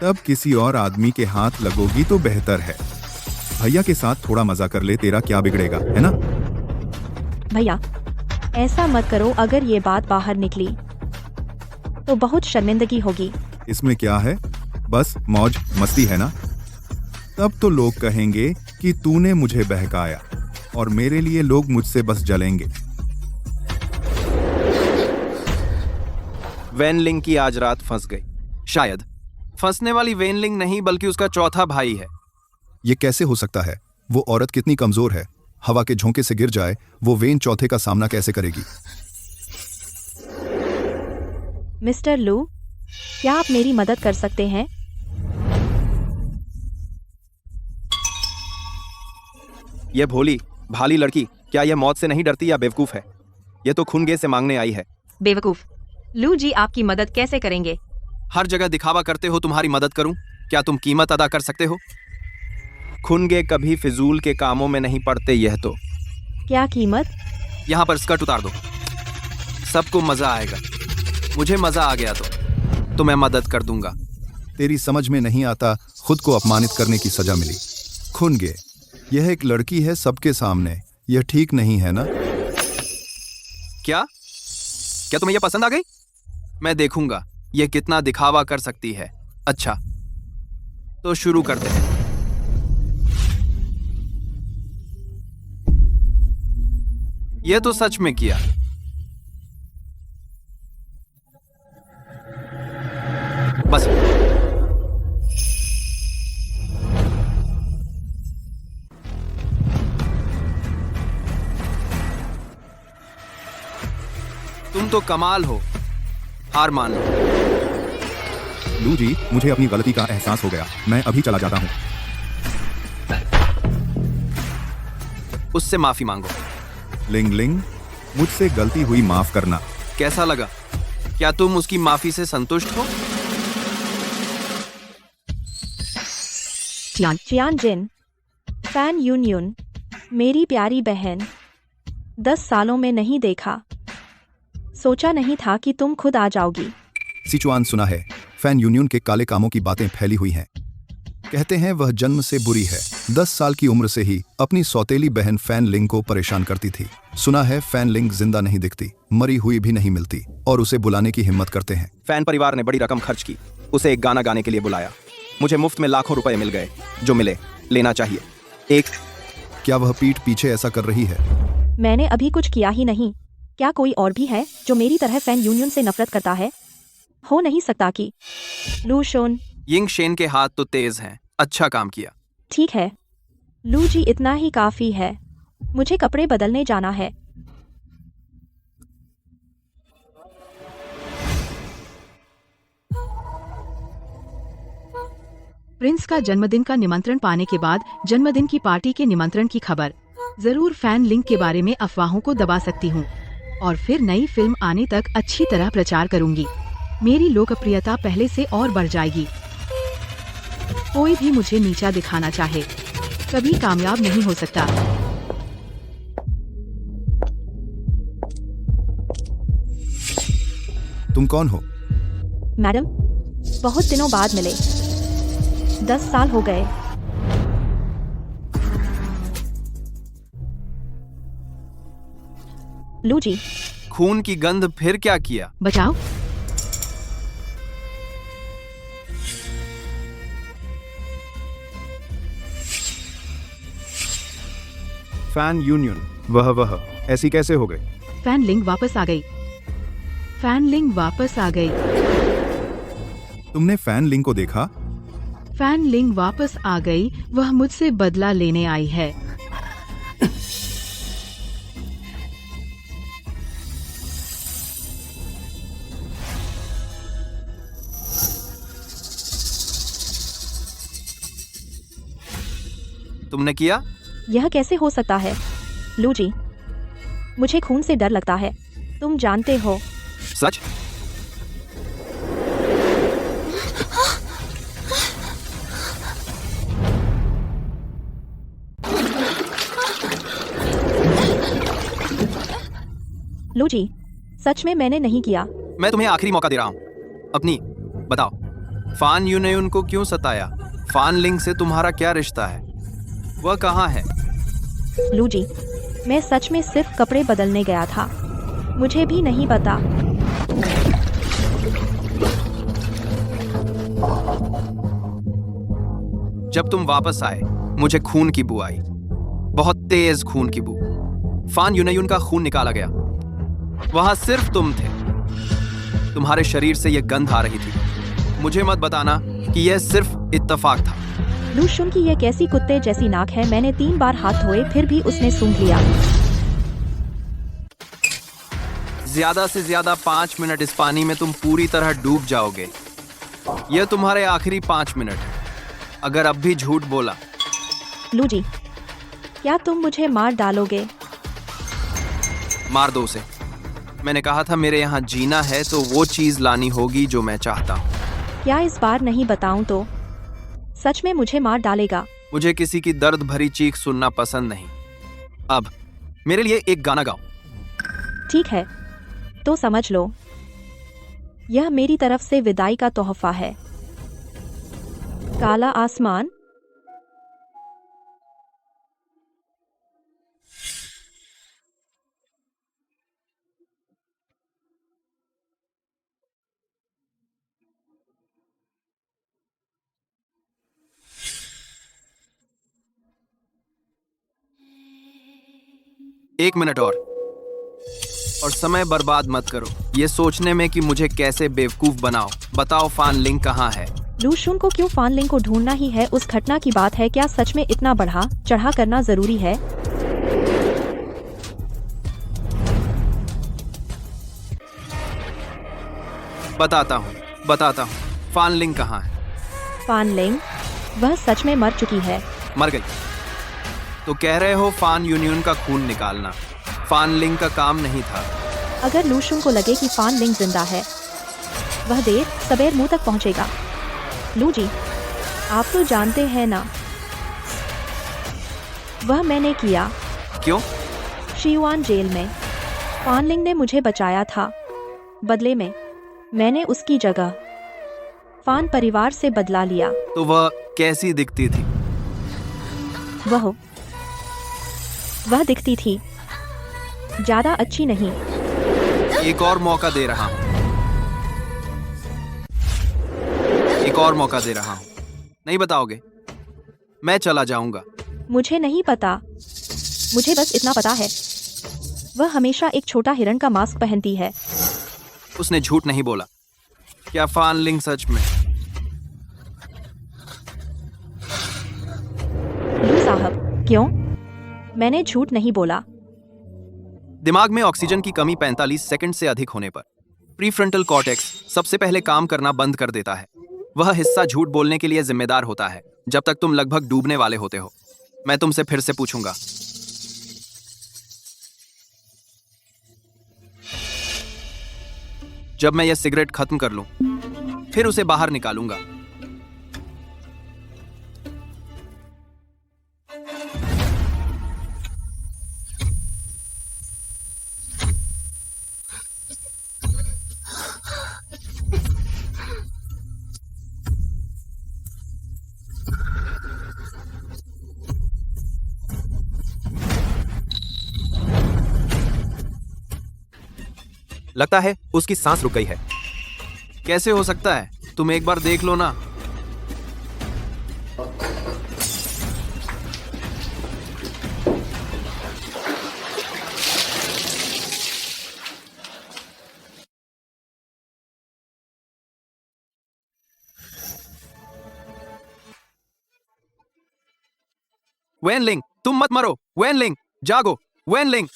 तब किसी और आदमी के हाथ लगोगी तो बेहतर है। भैया के साथ थोड़ा मजा कर ले, तेरा क्या बिगड़ेगा, है ना? भैया, ऐसा मत करो। अगर ये बात बाहर निकली तो बहुत शर्मिंदगी होगी। इसमें क्या है? बस मौज मस्ती है ना? तब तो लोग कहेंगे कि तूने मुझे बहकाया और मेरे लिए लोग मुझसे बस जलेंगे। वैन लिंग की आज रात फंस गई। शायद फंसने वाली वैन लिंग नहीं बल्कि उसका चौथा भाई है। ये कैसे हो सकता है? वो औरत कितनी कमजोर है। हवा के झोंके से गिर जाए, वो वेन चौथे का सामना कैसे करेगी? मिस्टर लू, क्या आप मेरी मदद कर सकते हैं? यह भोली भाली लड़की, क्या यह मौत से नहीं डरती या बेवकूफ है? यह तो खून गे से मांगने आई है। बेवकूफ। लू जी आपकी मदद कैसे करेंगे? हर जगह दिखावा करते हो तुम्हारी मदद करूं। क्या तुम कीमत अदा कर सकते हो? खुनगे कभी फिजूल के कामों में नहीं पड़ते। यह तो क्या कीमत? यहाँ पर स्कर्ट उतार दो, सबको मजा आएगा। मुझे मजा आ गया तो मैं मदद कर दूंगा। तेरी समझ में नहीं आता, खुद को अपमानित करने की सजा मिली। खुनगे, यह एक लड़की है सबके सामने, यह ठीक नहीं है ना? क्या तुम्हें यह पसंद आ गई? मैं देखूंगा यह कितना दिखावा कर सकती है। अच्छा, तो शुरू करते हैं। यह तो सच में किया। बस तुम तो कमाल हो, हार मान लो। लू जी, मुझे अपनी गलती का एहसास हो गया, मैं अभी चला जाता हूँ। उससे माफी मांगो। लिंग लिंग, मुझसे गलती हुई, माफ करना। कैसा लगा? क्या तुम उसकी माफी से संतुष्ट हो? चियान जिन, फैन यूनियन, मेरी प्यारी बहन, 10 सालों में नहीं देखा। सोचा नहीं था कि तुम खुद आ जाओगी। सिचुआन, सुना है फैन यूनियन के काले कामों की बातें फैली हुई हैं। कहते हैं वह जन्म से बुरी है। 10 साल की उम्र से ही अपनी सौतेली बहन फैन लिंग को परेशान करती थी। सुना है फैन लिंग जिंदा नहीं दिखती, मरी हुई भी नहीं मिलती, और उसे बुलाने की हिम्मत करते हैं। फैन परिवार ने बड़ी रकम खर्च की, उसे एक गाना गाने के लिए बुलाया। मुझे मुफ्त में लाखों रुपए मिल गए। जो मिले लेना चाहिए। एक क्या वह पीठ पीछे ऐसा कर रही है? मैंने अभी कुछ किया ही नहीं। क्या कोई और भी है जो मेरी तरह फैन यूनियन से नफरत करता है? हो नहीं सकता कि लू शोन। यिंग शेन के हाथ तो तेज हैं। अच्छा काम किया। ठीक है लू जी, इतना ही काफी है। मुझे कपड़े बदलने जाना है। प्रिंस का जन्मदिन का निमंत्रण पाने के बाद जन्मदिन की पार्टी के निमंत्रण की खबर जरूर फैन लिंक के बारे में अफवाहों को दबा सकती हूँ, और फिर नई फिल्म आने तक अच्छी तरह प्रचार करूंगी। मेरी लोकप्रियता पहले से और बढ़ जाएगी। कोई भी मुझे नीचा दिखाना चाहे, कभी कामयाब नहीं हो सकता। तुम कौन हो? मैडम, बहुत दिनों बाद मिले। 10 साल हो गए। लू जी, खून की गंध फिर क्या किया? बचाओ। फैन यूनियन, वह ऐसी कैसे हो गई? फैन लिंग वापस आ गई। फैन लिंग वापस आ गई। तुमने फैन लिंग को देखा? फैन लिंग वापस आ गई। वह मुझसे बदला लेने आई है। तुमने किया? यह कैसे हो सकता है? लू जी, मुझे खून से डर लगता है, तुम जानते हो। सच? लू जी, सच में मैंने नहीं किया। मैं तुम्हें आखिरी मौका दे रहा हूँ। अपनी बताओ, फान यूनियन को क्यों सताया? फान लिंग से तुम्हारा क्या रिश्ता है? वह कहाँ है? लू जी, मैं सच में सिर्फ कपड़े बदलने गया था, मुझे भी नहीं पता। जब तुम वापस आए मुझे खून की बू आई, बहुत तेज खून की बू। फान यूनियन का खून निकाला गया। वहां सिर्फ तुम थे। तुम्हारे शरीर से यह गंध आ रही थी। मुझे मत बताना कि यह सिर्फ इत्तेफाक था। लू शुन की यह कैसी कुत्ते जैसी नाक है। मैंने 3 बार हाथ धोए फिर भी उसने सूंघ लिया। ज्यादा से ज्यादा 5 मिनट इस पानी में तुम पूरी तरह डूब जाओगे। यह तुम्हारे आखिरी 5 मिनट है। अगर अब भी झूठ बोला। लू जी, क्या तुम मुझे मार डालोगे? मार दो उसे। मैंने कहा था मेरे यहाँ जीना है तो वो चीज लानी होगी जो मैं चाहता हूँ। क्या इस बार नहीं बताऊं तो? सच में मुझे मार डालेगा। मुझे किसी की दर्द भरी चीख सुनना पसंद नहीं। अब मेरे लिए एक गाना गाओ। ठीक है, तो समझ लो, यह मेरी तरफ से विदाई का तोहफा है। काला आसमान, एक मिनट और समय बर्बाद मत करो ये सोचने में कि मुझे कैसे बेवकूफ बनाओ। बताओ फान लिंग कहाँ है? लूशुन को क्यों फान लिंग को ढूंढना ही है? उस घटना की बात है। क्या सच में इतना बढ़ा चढ़ा करना जरूरी है? बताता हूँ। फान लिंग कहाँ है? फान लिंग, वह सच में मर चुकी है। मर गई? तो कह रहे हो फान यूनियन का खून निकालना फान लिंग का काम नहीं था? अगर लूशुन को लगे कि फान लिंग जिंदा है, वह देर सवेर मुंह तक पहुंचेगा। लू जी, आप तो जानते हैं ना, वह मैंने किया। क्यों? शियुआन जेल में फान लिंग ने मुझे बचाया था। बदले में मैंने उसकी जगह फान परिवार से बदला लिया। तो वह कैसी दिखती थी? वह दिखती थी ज्यादा अच्छी नहीं। एक और मौका दे रहा हूँ। नहीं बताओगे? मैं चला जाऊंगा। मुझे नहीं पता, मुझे बस इतना पता है, वह हमेशा एक छोटा हिरण का मास्क पहनती है। उसने झूठ नहीं बोला। क्या फान लिंग सच में? लू साहब, क्यों? मैंने झूठ नहीं बोला। दिमाग में ऑक्सीजन की कमी 45 सेकंड से अधिक होने पर प्रीफ्रंटल कॉर्टेक्स सबसे पहले काम करना बंद कर देता है। वह हिस्सा झूठ बोलने के लिए जिम्मेदार होता है जब तक तुम लगभग डूबने वाले होते हो। मैं तुमसे फिर से पूछूंगा, जब मैं यह सिगरेट खत्म कर लूं, फिर उसे बाहर निकालूंगा। लगता है उसकी सांस रुक गई है। कैसे हो सकता है? तुम एक बार देख लो ना। वेनलिंग, तुम मत मरो। वेनलिंग, जागो। वेनलिंग।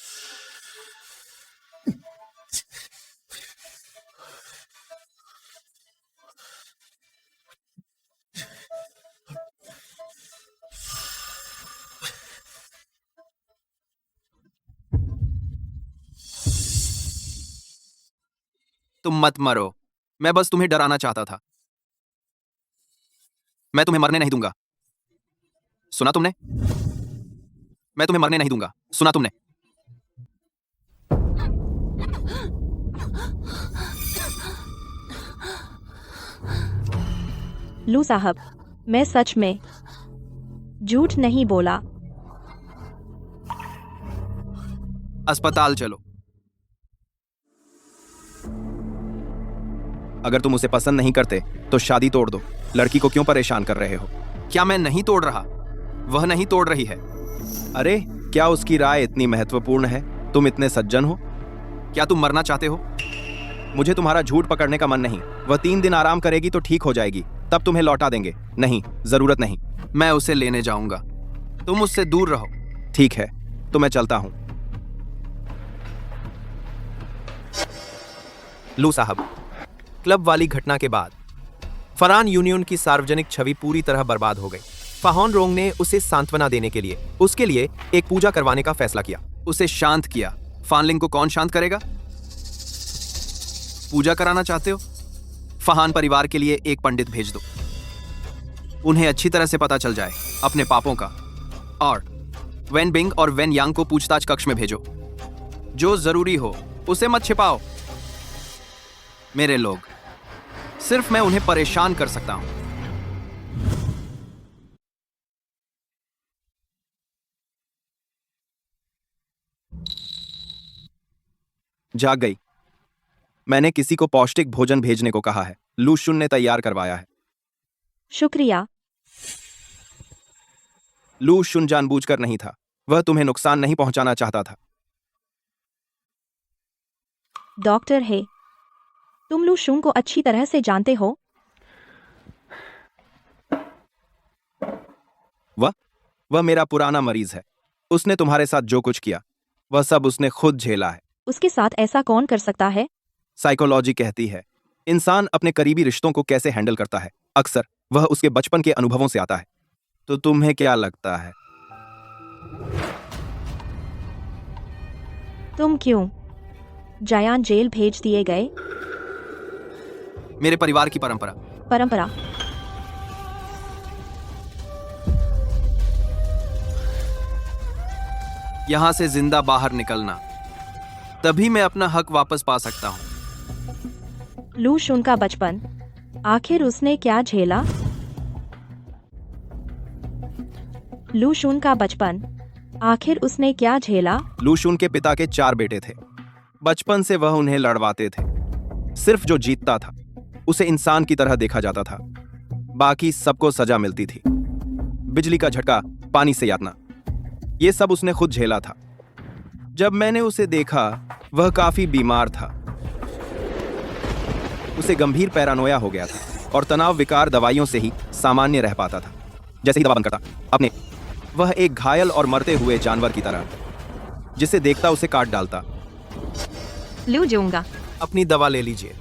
तुम मत मरो। मैं बस तुम्हें डराना चाहता था। मैं तुम्हें मरने नहीं दूंगा। सुना तुमने? मैं तुम्हें मरने नहीं दूंगा। सुना तुमने? लू साहब, मैं सच में झूठ नहीं बोला। अस्पताल चलो। अगर तुम उसे पसंद नहीं करते तो शादी तोड़ दो। लड़की को क्यों परेशान कर रहे हो? क्या मैं नहीं तोड़ रहा? वह नहीं तोड़ रही है। अरे, क्या उसकी राय इतनी महत्वपूर्ण है? तुम इतने सज्जन हो। क्या तुम मरना चाहते हो? मुझे तुम्हारा झूठ पकड़ने का मन नहीं। वह 3 दिन आराम करेगी तो ठीक हो जाएगी, तब तुम्हें लौटा देंगे। नहीं, जरूरत नहीं। मैं उसे लेने जाऊंगा। तुम उससे दूर रहो। ठीक है, तो मैं चलता हूं। लू साहब, क्लब वाली घटना के बाद फरान यूनियन की सार्वजनिक छवि पूरी तरह बर्बाद हो गई। फाहौन रोंग ने उसे सांत्वना देने के लिए उसके लिए एक पूजा करवाने का फैसला किया। उसे शांत किया। फानलिंग को कौन शांत करेगा? पूजा कराना चाहते हो? फहान परिवार के लिए एक पंडित भेज दो। उन्हें अच्छी तरह से पता चल जाए अपने पापों का। और वेन बिंग और वेन यांग को पूछताछ कक्ष में भेजो। जो जरूरी हो उसे मत छिपाओ। मेरे लोग, सिर्फ मैं उन्हें परेशान कर सकता हूं। जाग गई। मैंने किसी को पौष्टिक भोजन भेजने को कहा है। लू शुन ने तैयार करवाया है। शुक्रिया। लू शुन जानबूझकर नहीं था। वह तुम्हें नुकसान नहीं पहुंचाना चाहता था। डॉक्टर हे, तुम लू शुंग को अच्छी तरह से जानते हो। वह मेरा पुराना मरीज है। उसने तुम्हारे साथ जो कुछ किया वह सब उसने खुद झेला है। उसके साथ ऐसा कौन कर सकता है? साइकोलॉजी कहती है इंसान अपने करीबी रिश्तों को कैसे हैंडल करता है, अक्सर वह उसके बचपन के अनुभवों से आता है। तो तुम्हें क्या लगता है? तुम क्यों जायान जेल भेज दिए गए? मेरे परिवार की परंपरा। परंपरा? यहां से जिंदा बाहर निकलना, तभी मैं अपना हक वापस पा सकता हूं। लू शुन का बचपन, आखिर उसने क्या झेला? लू शुन का बचपन, आखिर उसने क्या झेला? लू शुन के पिता के 4 बेटे थे। बचपन से वह उन्हें लड़वाते थे। सिर्फ जो जीतता था उसे इंसान की तरह देखा जाता था। बाकी सबको सजा मिलती थी। बिजली का झटका, पानी से यातना, ये सब उसने खुद झेला था। जब मैंने उसे देखा वह काफी बीमार था। उसे गंभीर पैरानोया हो गया था और तनाव विकार दवाइयों से ही सामान्य रह पाता था। जैसे ही दवा बंद करता अपने, वह एक घायल और मरते हुए जानवर की तरह, जिसे देखता उसे काट डालता। लू जाऊंगा। अपनी दवा ले लीजिए।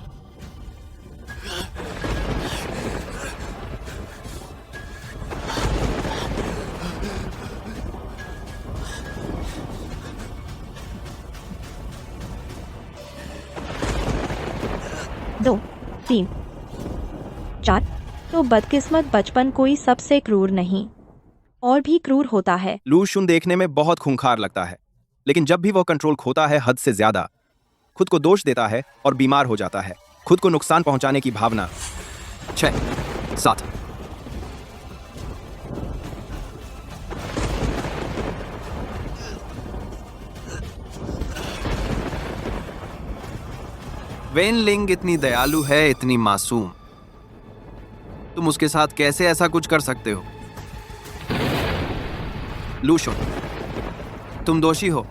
दो, 3, 4। तो बदकिस्मत बचपन कोई सबसे क्रूर नहीं, और भी क्रूर होता है। लू शुन देखने में बहुत खूंखार लगता है, लेकिन जब भी वह कंट्रोल खोता है हद से ज्यादा, खुद को दोष देता है और बीमार हो जाता है। खुद को नुकसान पहुंचाने की भावना। 6, 7। वेन लिंग इतनी दयालु है, इतनी मासूम। तुम उसके साथ कैसे ऐसा कुछ कर सकते हो? लू शुन, तुम दोषी हो।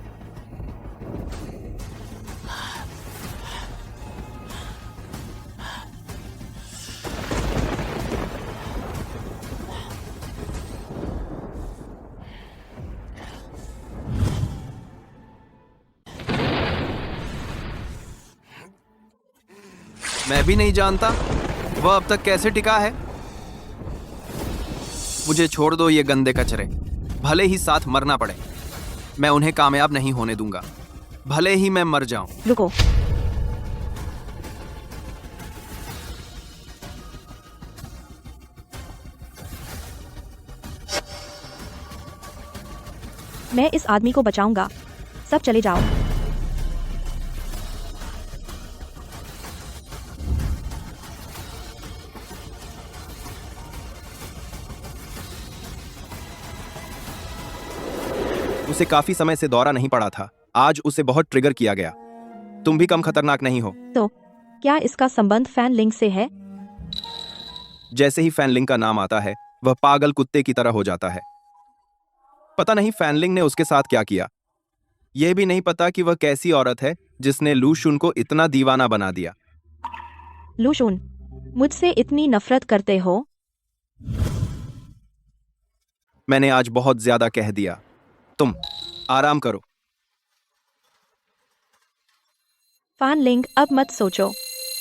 मैं भी नहीं जानता वह अब तक कैसे टिका है। मुझे छोड़ दो ये गंदे कचरे, भले ही साथ मरना पड़े। मैं उन्हें कामयाब नहीं होने दूंगा, भले ही मैं मर जाऊं। रुको। मैं इस आदमी को बचाऊंगा। सब चले जाओ। उसे काफी समय से दौरा नहीं पड़ा था। आज उसे बहुत ट्रिगर किया गया। तुम भी कम खतरनाक नहीं हो। तो क्या इसका संबंध फैन लिंग से है? जैसे ही फैनलिंग का नाम आता है वह पागल कुत्ते की तरह हो जाता है। पता नहीं फैनलिंग ने उसके साथ क्या किया। यह भी नहीं पता कि वह कैसी औरत है जिसने लू शुन को इतना दीवाना बना दिया। लू शुन, मुझसे इतनी नफरत करते हो? मैंने आज बहुत ज्यादा कह दिया। तुम आराम करो। फैन लिंग, अब मत सोचो।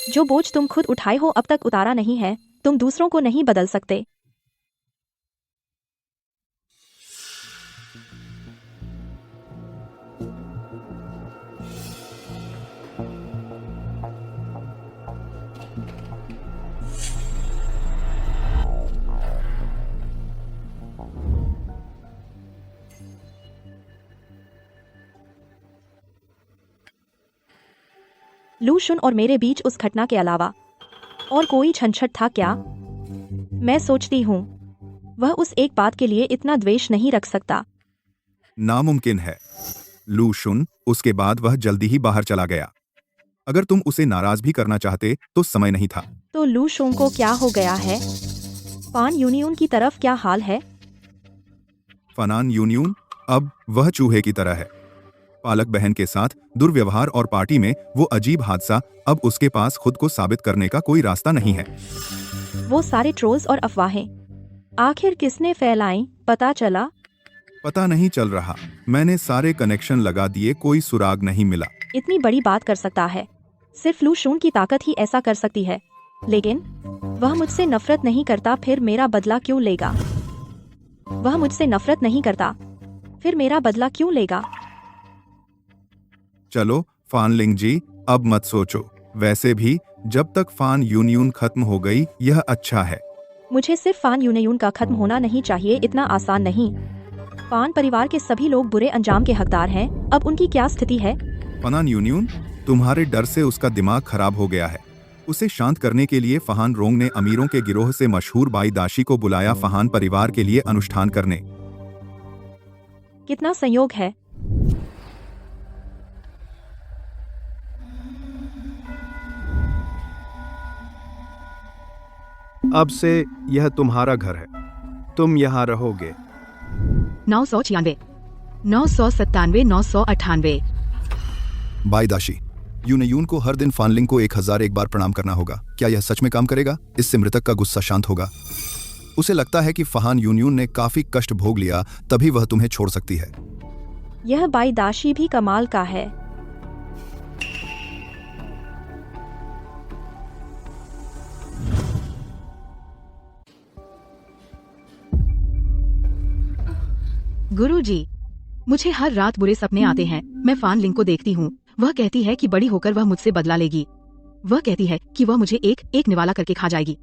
जो बोझ तुम खुद उठाए हो अब तक उतारा नहीं है। तुम दूसरों को नहीं बदल सकते। लू शुन और मेरे बीच उस घटना के अलावा और कोई छंछट था क्या? मैं सोचती हूँ वह उस एक बात के लिए इतना द्वेष नहीं रख सकता। नामुमकिन है। लू शुन, उसके बाद वह जल्दी ही बाहर चला गया। अगर तुम उसे नाराज भी करना चाहते तो समय नहीं था। तो लू शुन को क्या हो गया है? फान यूनियन की तरफ क्या हाल है? फनान यूनियन अब वह चूहे की तरह है। पालक बहन के साथ दुर्व्यवहार और पार्टी में वो अजीब हादसा, अब उसके पास खुद को साबित करने का कोई रास्ता नहीं है। वो सारे ट्रोल्स और अफवाहें आखिर किसने फैलाई, पता चला? पता नहीं चल रहा। मैंने सारे कनेक्शन लगा दिए, कोई सुराग नहीं मिला। इतनी बड़ी बात कर सकता है, सिर्फ लू शुन की ताकत ही ऐसा कर सकती है। लेकिन वह मुझसे नफरत नहीं करता, फिर मेरा बदला क्यों लेगा? वह मुझसे नफरत नहीं करता, फिर मेरा बदला क्यों लेगा? चलो फान लिंग जी, अब मत सोचो। वैसे भी जब तक फान यूनियन खत्म हो गई यह अच्छा है। मुझे सिर्फ फान यूनियन का खत्म होना नहीं चाहिए, इतना आसान नहीं। फान परिवार के सभी लोग बुरे अंजाम के हकदार हैं। अब उनकी क्या स्थिति है? फनान यूनियन, तुम्हारे डर से उसका दिमाग खराब हो गया है। उसे शांत करने के लिए फहान रोंग ने अमीरों के गिरोह से मशहूर बाई दाशी को बुलाया फहान परिवार के लिए अनुष्ठान करने। कितना संयोग है। अब से यह तुम्हारा घर है, तुम यहाँ रहोगे। 996, 997, 998। बाई दाशी, यूनयून को हर दिन फानलिंग को 1001 बार प्रणाम करना होगा। क्या यह सच में काम करेगा? इससे मृतक का गुस्सा शांत होगा। उसे लगता है कि फहान यूनयून ने काफी कष्ट भोग लिया, तभी वह तुम्हें छोड़ सकती है। यह बाई दाशी भी कमाल का है। गुरुजी, मुझे हर रात बुरे सपने आते हैं। मैं फान लिंग को देखती हूँ, वह कहती है कि बड़ी होकर वह मुझसे बदला लेगी। वह कहती है कि वह मुझे एक एक निवाला करके खा जाएगी।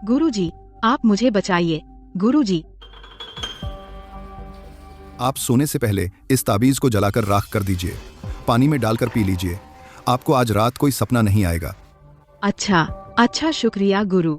गुरुजी, आप मुझे बचाइए। गुरुजी। आप सोने से पहले इस ताबीज को जलाकर राख कर दीजिए, पानी में डालकर पी लीजिए। आपको आज रात कोई सपना नहीं आएगा। अच्छा, अच्छा, शुक्रिया गुरु।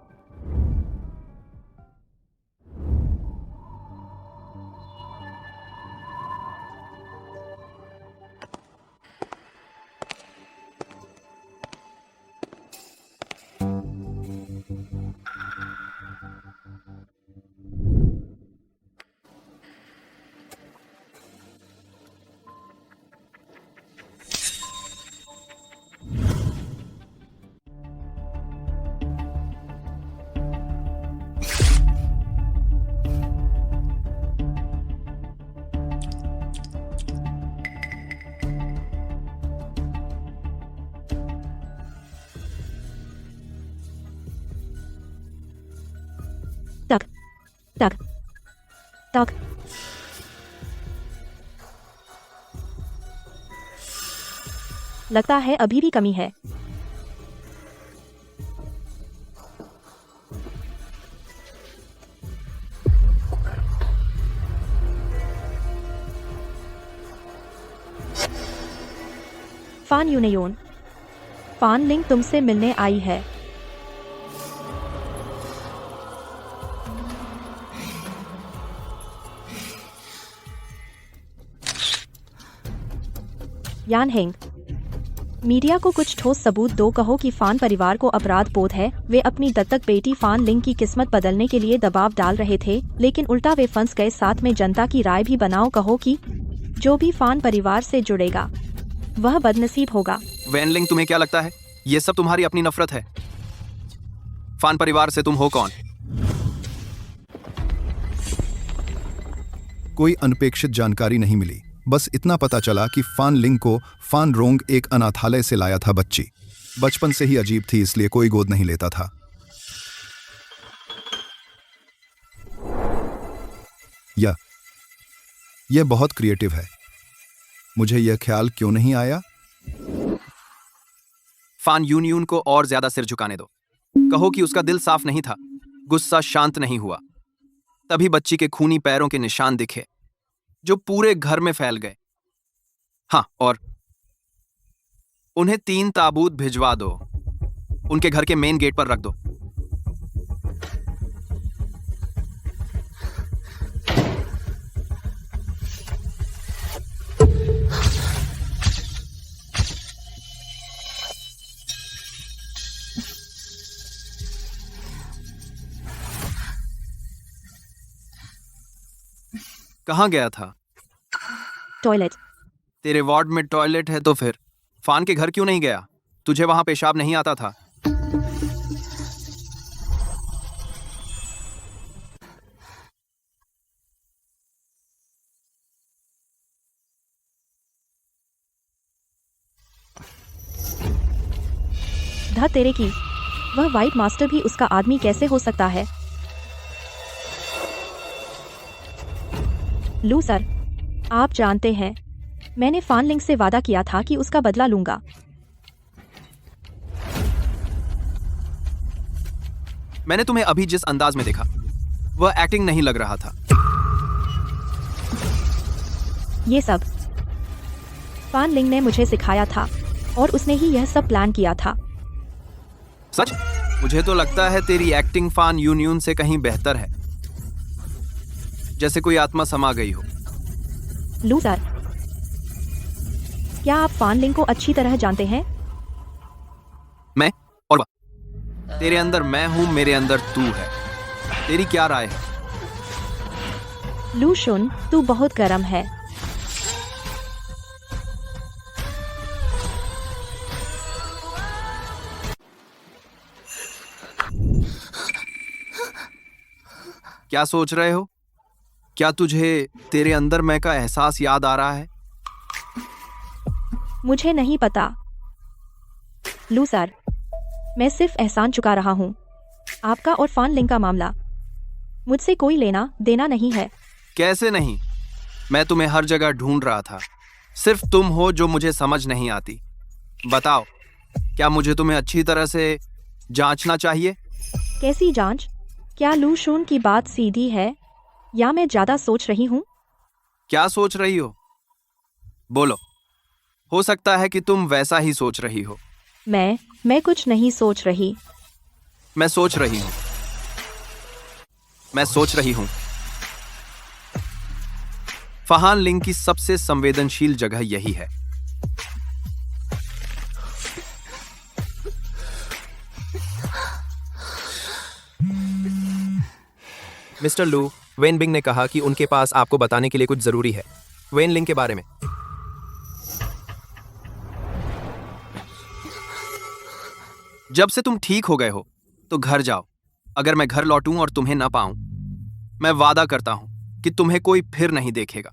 तक तक तक लगता है अभी भी कमी है। फान यूनियन, फान लिंग तुमसे मिलने आई है। यान हेंग, मीडिया को कुछ ठोस सबूत दो। कहो कि फान परिवार को अपराध बोध है। वे अपनी दत्तक बेटी फान लिंग की किस्मत बदलने के लिए दबाव डाल रहे थे, लेकिन उल्टा वे फंस गए। साथ में जनता की राय भी बनाओ। कहो कि जो भी फान परिवार से जुड़ेगा वह बदनसीब होगा। वैनलिंग, तुम्हें क्या लगता है ये सब तुम्हारी अपनी नफरत है? फान परिवार से तुम हो कौन? कोई अनपेक्षित जानकारी नहीं मिली, बस इतना पता चला कि फान लिंग को फान रोंग एक अनाथालय से लाया था। बच्ची बचपन से ही अजीब थी, इसलिए कोई गोद नहीं लेता था। यह बहुत क्रिएटिव है। मुझे यह ख्याल क्यों नहीं आया? फान यूनियन को और ज्यादा सिर झुकाने दो। कहो कि उसका दिल साफ नहीं था, गुस्सा शांत नहीं हुआ। तभी बच्ची के खूनी पैरों के निशान दिखे जो पूरे घर में फैल गए। हाँ, और उन्हें 3 ताबूत भिजवा दो। उनके घर के मेन गेट पर रख दो। कहाँ गया था? टॉयलेट। तेरे वार्ड में टॉयलेट है तो फिर फान के घर क्यों नहीं गया? तुझे वहां पेशाब नहीं आता था? ध तेरे की, वह वाइट मास्टर भी उसका आदमी कैसे हो सकता है? लू सर, आप जानते हैं, मैंने फान लिंग से वादा किया था कि उसका बदला लूंगा। मैंने तुम्हें अभी जिस अंदाज में देखा, वह एक्टिंग नहीं लग रहा था। ये सब फान लिंग ने मुझे सिखाया था और उसने ही यह सब प्लान किया था। सच? मुझे तो लगता है तेरी एक्टिंग फान यूनियन से कहीं बेहतर है, जैसे कोई आत्मा समा गई हो। लू सर, क्या आप फान लिंग को अच्छी तरह जानते हैं? मैं और वह। तेरे अंदर मैं हूं, मेरे अंदर तू है। तेरी क्या राय है? लू शुन, तू बहुत गर्म है। क्या सोच रहे हो? क्या तुझे तेरे अंदर मैं का एहसास याद आ रहा है? मुझे नहीं पता लू सर, मैं सिर्फ एहसान चुका रहा हूँ। आपका और फान लिंग का मामला मुझसे कोई लेना देना नहीं है। कैसे नहीं? मैं तुम्हें हर जगह ढूंढ रहा था। सिर्फ तुम हो जो मुझे समझ नहीं आती। बताओ, क्या मुझे तुम्हें अच्छी तरह से जांचना चाहिए? कैसी जांच? क्या लू शून की बात सीधी है या मैं ज्यादा सोच रही हूँ? क्या सोच रही हो? बोलो। हो सकता है कि तुम वैसा ही सोच रही हो। मैं कुछ नहीं सोच रही। मैं सोच रही हूं। मैं सोच रही हूं। फहान लिंग की सबसे संवेदनशील जगह यही है। मिस्टर लू, वेन बिंग ने कहा कि उनके पास आपको बताने के लिए कुछ जरूरी है। वेन लिंग के बारे में। जब से तुम ठीक हो गए हो तो घर जाओ। अगर मैं घर लौटूं और तुम्हें ना पाऊं, मैं वादा करता हूं कि तुम्हें कोई फिर नहीं देखेगा।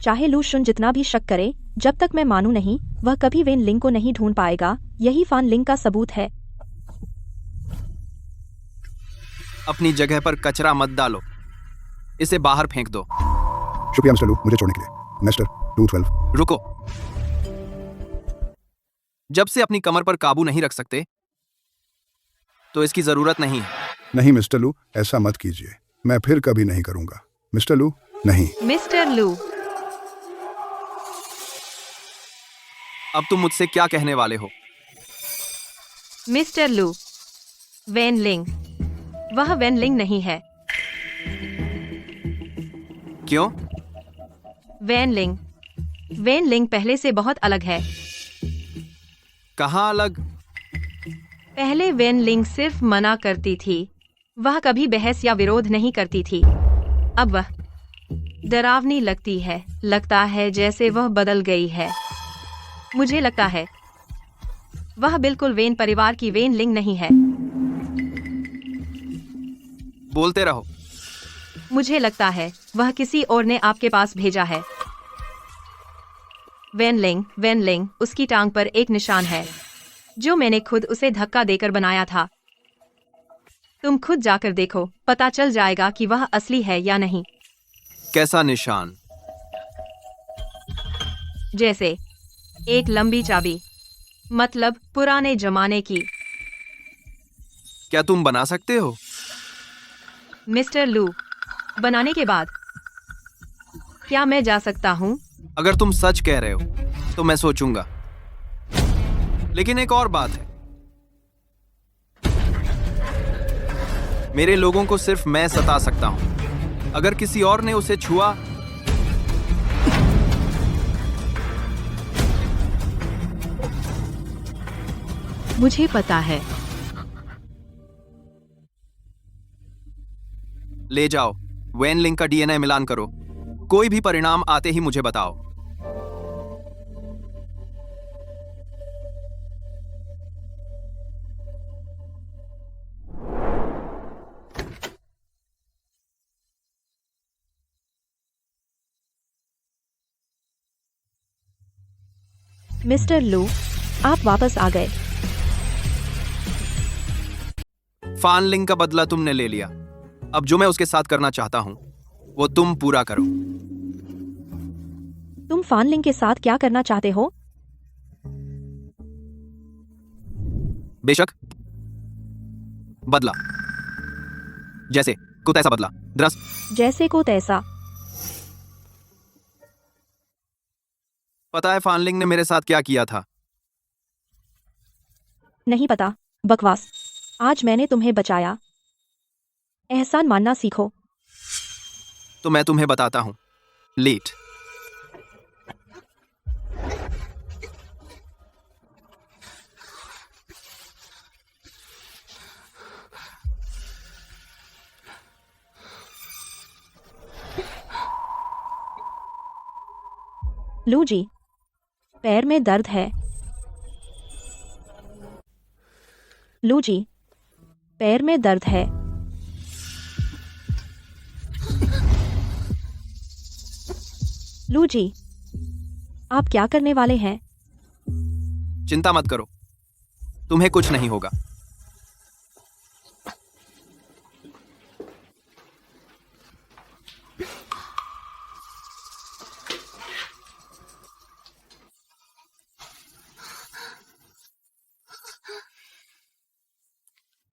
चाहे लू शुन जितना भी शक करे, जब तक मैं मानूं नहीं, वह कभी वेन लिंग को नहीं ढूंढ पाएगा। यही फान लिंग का सबूत है। अपनी जगह पर कचरा मत डालो। इसे बाहर फेंक दो। शुक्रिया मिस्टर लू, मुझे छोड़ने के लिए। मिस्टर 212। रुको। जब से अपनी कमर पर काबू नहीं रख सकते, तो इसकी जरूरत नहीं है। नहीं मिस्टर लू, ऐसा मत कीजिए। मैं फिर कभी नहीं करूंगा। मिस्टर लू, नहीं। मिस्टर लू, अब तुम मुझसे क्या कहने वाले हो? मिस्टर लू, वेन लिंग, वह वेन लिंग नहीं है। क्यों? वेन लिंग पहले से बहुत अलग है। कहाँ अलग? पहले वेन लिंग सिर्फ मना करती थी। वह कभी बहस या विरोध नहीं करती थी। अब वह डरावनी लगती है। लगता है जैसे वह बदल गई है। मुझे लगता है वह बिल्कुल वेन परिवार की वेन लिंग नहीं है। बोलते रहो। मुझे लगता है वह किसी और ने आपके पास भेजा है। वेन लिंग, उसकी टांग पर एक निशान है जो मैंने खुद उसे धक्का देकर बनाया था। तुम खुद जाकर देखो, पता चल जाएगा कि वह असली है या नहीं। कैसा निशान? जैसे एक लंबी चाबी, मतलब पुराने जमाने की। क्या तुम बना सकते हो? मिस्टर लू, बनाने के बाद क्या मैं जा सकता हूँ? अगर तुम सच कह रहे हो तो मैं सोचूंगा, लेकिन एक और बात है, मेरे लोगों को सिर्फ मैं सता सकता हूं। अगर किसी और ने उसे छुआ मुझे पता है। ले जाओ, वेन लिंग का डीएनए मिलान करो। कोई भी परिणाम आते ही मुझे बताओ। मिस्टर लू, आप वापस आ गए। फान लिंग का बदला तुमने ले लिया। अब जो मैं उसके साथ करना चाहता हूं वो तुम पूरा करो। तुम फान लिंग के साथ क्या करना चाहते हो? बेशक, बदला। जैसे को तैसा बदला। दरअसल जैसे को तैसा। पता है फान लिंग ने मेरे साथ क्या किया था? नहीं पता, बकवास। आज मैंने तुम्हें बचाया। एहसान मानना सीखो। तो मैं तुम्हें बताता हूं। लेट। लू जी, पैर में दर्द है। लू जी, पैर में दर्द है। लू जी, आप क्या करने वाले हैं? चिंता मत करो, तुम्हें कुछ नहीं होगा।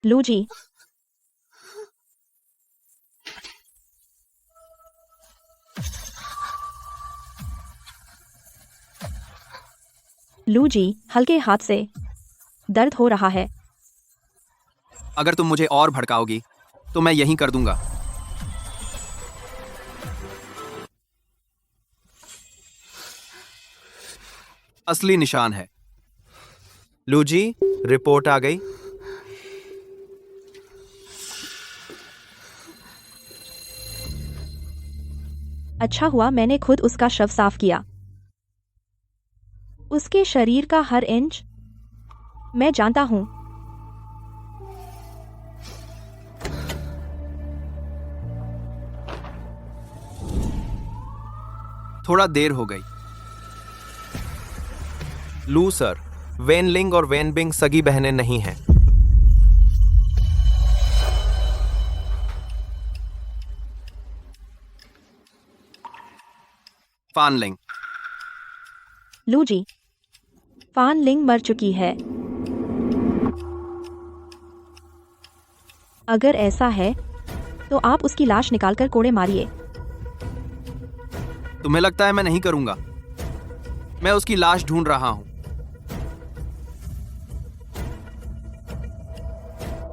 लू जी, लू जी, हल्के हाथ से। दर्द हो रहा है। अगर तुम मुझे और भड़काओगी तो मैं यहीं कर दूंगा। असली निशान है। लू जी, रिपोर्ट आ गई। अच्छा हुआ मैंने खुद उसका शव साफ किया। उसके शरीर का हर इंच मैं जानता हूं। थोड़ा देर हो गई। लू सर, वेन लिंग और वेन बिंग सगी बहनें नहीं हैं। फान लिंग। लू जी, फान लिंग मर चुकी है। अगर ऐसा है तो आप उसकी लाश निकालकर कोड़े मारिए। तुम्हें लगता है मैं नहीं करूंगा? मैं उसकी लाश ढूंढ रहा हूं।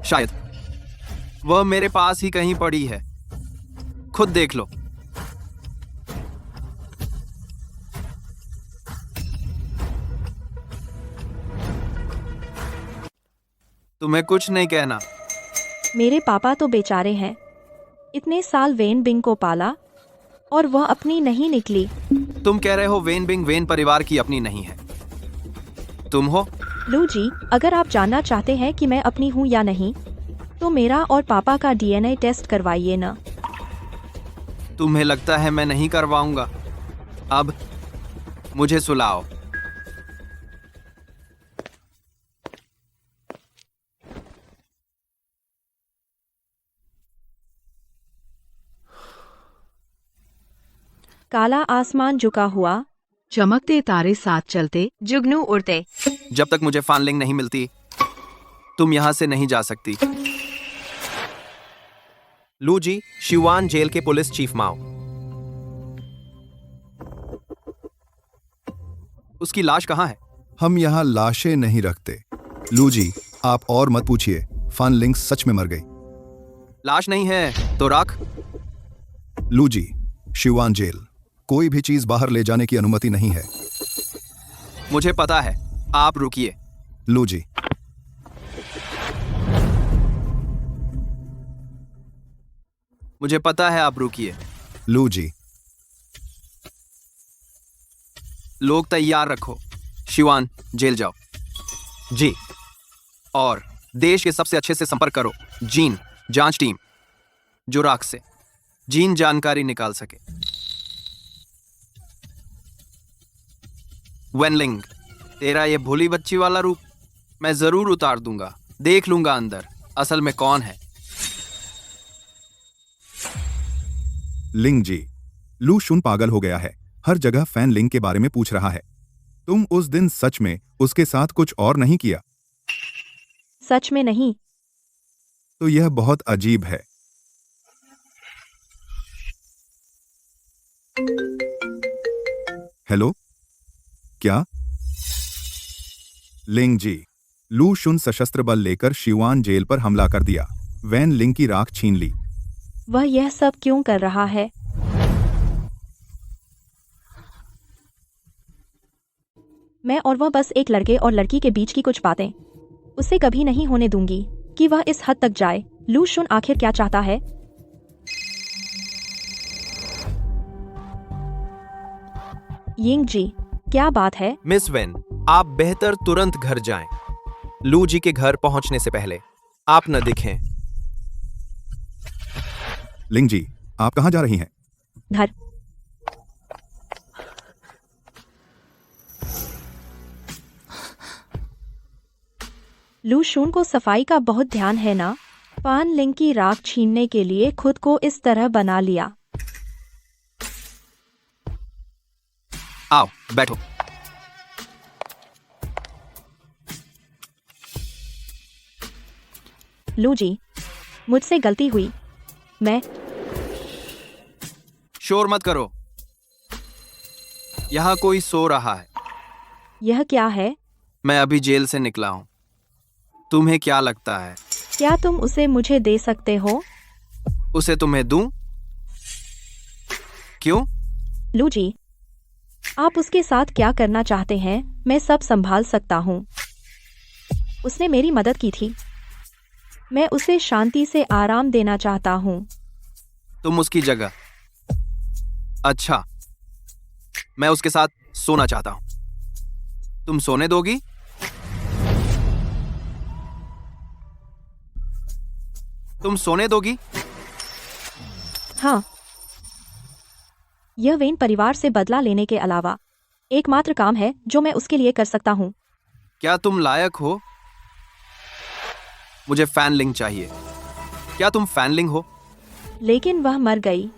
शायद वह मेरे पास ही कहीं पड़ी है। खुद देख लो। तुम्हें कुछ नहीं कहना। मेरे पापा तो बेचारे हैं। इतने साल वेन बिंग को पाला और वह अपनी नहीं निकली। तुम कह रहे हो वेन बिंग वेन परिवार की अपनी नहीं है। तुम हो? लू जी, अगर आप जानना चाहते हैं कि मैं अपनी हूं या नहीं तो मेरा और पापा का डीएनए टेस्ट करवाइए ना। तुम्हें लगता है मैं नहीं करवाऊंगा? अब मुझे सुलाओ। काला आसमान झुका हुआ, चमकते तारे साथ चलते, जुगनू उड़ते। जब तक मुझे फानलिंग नहीं मिलती तुम यहां से नहीं जा सकती। लू जी, शिवान जेल के पुलिस चीफ माओ। उसकी लाश कहाँ है? हम यहाँ लाशें नहीं रखते। लू जी, आप और मत पूछिए। फन लिंक सच में मर गई। लाश नहीं है तो राख। लू जी, शिवान जेल, कोई भी चीज बाहर ले जाने की अनुमति नहीं है। मुझे पता है, आप रुकिए। लू जी, मुझे पता है, आप रुकिए। लू जी, लोग तैयार रखो। शिवान जेल जाओ। जी। और देश के सबसे अच्छे से संपर्क करो। जीन जांच टीम, जो राख से जीन जानकारी निकाल सके। वेनलिंग, तेरा ये भोली बच्ची वाला रूप मैं जरूर उतार दूंगा। देख लूंगा अंदर असल में कौन है। लिंग जी, लू शुन पागल हो गया है। हर जगह फैन लिंग के बारे में पूछ रहा है। तुम उस दिन सच में उसके साथ कुछ और नहीं किया? सच में नहीं। तो यह बहुत अजीब है। हेलो, क्या? लिंग जी, लू शुन सशस्त्र बल लेकर शिवान जेल पर हमला कर दिया। वैन लिंग की राख छीन ली। वह यह सब क्यों कर रहा है? मैं और वह बस एक लड़के और लड़की के बीच की कुछ बातें। उसे कभी नहीं होने दूंगी कि वह इस हद तक जाए। लू शुन आखिर क्या चाहता है? यिंग जी, क्या बात है? मिस वेन, आप बेहतर तुरंत घर जाएं। लू जी के घर पहुंचने से पहले आप न दिखें। लिंग जी, आप कहां जा रही हैं? घर। लू शुन को सफाई का बहुत ध्यान है ना? पान लिंग की राख छीनने के लिए खुद को इस तरह बना लिया। आओ बैठो। लू जी, मुझसे गलती हुई। मैं शोर मत करो, यहां कोई सो रहा है। यह क्या है? मैं अभी जेल से निकला हूं। तुम्हें क्या लगता है? क्या तुम उसे मुझे दे सकते हो? उसे तुम्हें दूं? क्यों? लू जी, आप उसके साथ क्या करना चाहते हैं मैं सब संभाल सकता हूँ। उसने मेरी मदद की थी। मैं उसे शांति से आराम देना चाहता हूँ। तुम उसकी जगह। अच्छा, मैं उसके साथ सोना चाहता हूं। तुम सोने दोगी? तुम सोने दोगी? हाँ। यह वेन परिवार से बदला लेने के अलावा एकमात्र काम है जो मैं उसके लिए कर सकता हूँ। क्या तुम लायक हो? मुझे फैनलिंग चाहिए। क्या तुम फैनलिंग हो? लेकिन वह मर गई।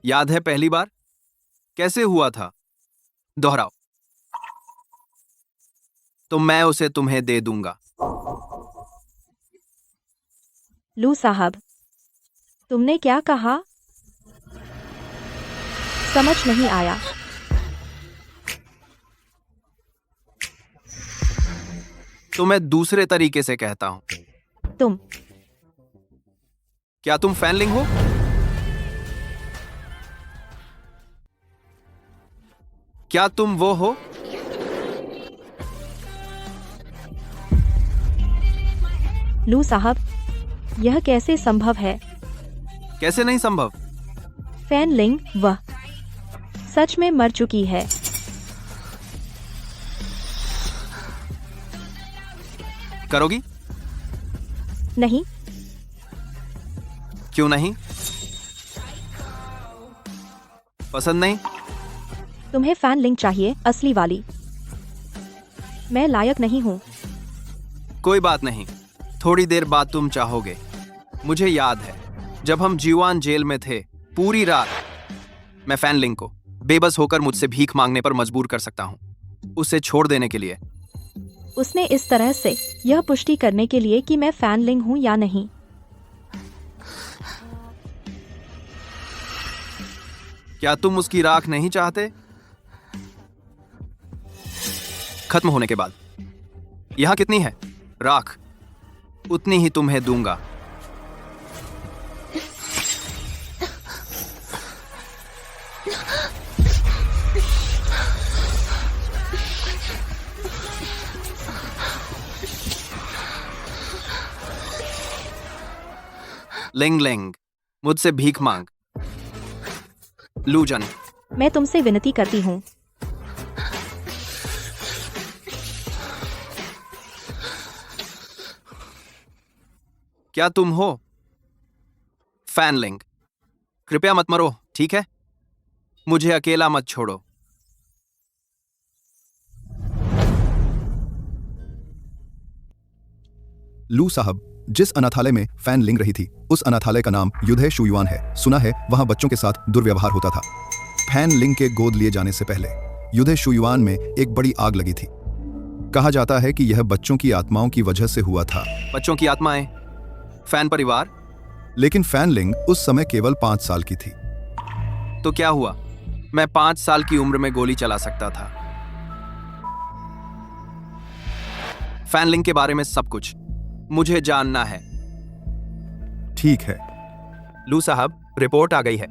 याद है पहली बार कैसे हुआ था? दोहराओ। तो मैं उसे तुम्हें दे दूंगा। लू साहब, तुमने क्या कहा? समझ नहीं आया। तो मैं दूसरे तरीके से कहता हूं। तुम क्या तुम फैनलिंग हो? क्या तुम वो हो? लू साहब, यह कैसे संभव है? कैसे नहीं संभव? फैन लिंग वह सच में मर चुकी है। करोगी? नहीं। क्यों नहीं? पसंद नहीं? तुम्हें फैन लिंग चाहिए, असली वाली। मैं लायक नहीं हूँ। कोई बात नहीं, थोड़ी देर बाद तुम चाहोगे। मुझे याद है जब हम जीवान जेल में थे, पूरी रात मैं फैनलिंग को बेबस होकर मुझसे भीख मांगने पर मजबूर कर सकता हूं, उसे छोड़ देने के लिए। उसने इस तरह से यह पुष्टि करने के लिए कि मैं फैनलिंग हूं या नहीं। क्या तुम उसकी राख नहीं चाहते? खत्म होने के बाद यहां कितनी है राख, उतनी ही तुम्हें दूंगा। लिंग लिंग, मुझसे भीख मांग। लूजन, मैं तुमसे विनती करती हूँ। क्या तुम हो फैनलिंग? कृपया मत मरो, ठीक है? मुझे अकेला मत छोड़ो। लू साहब, जिस अनाथालय में फैन लिंग रही थी उस अनाथालय का नाम युद्धे शुयुआन है। सुना है वहां बच्चों के साथ दुर्व्यवहार होता था। फैन लिंग के गोद लिए जाने से पहले युद्धे शुयुआन में एक बड़ी आग लगी थी। कहा जाता है कि यह बच्चों की आत्माओं की वजह से हुआ था। बच्चों की आत्माएं? फैन परिवार? लेकिन फैन लिंग उस समय केवल 5 साल की थी। तो क्या हुआ? मैं 5 साल की उम्र में गोली चला सकता था। फैनलिंग के बारे में सब कुछ मुझे जानना है। ठीक है। लू साहब, रिपोर्ट आ गई है,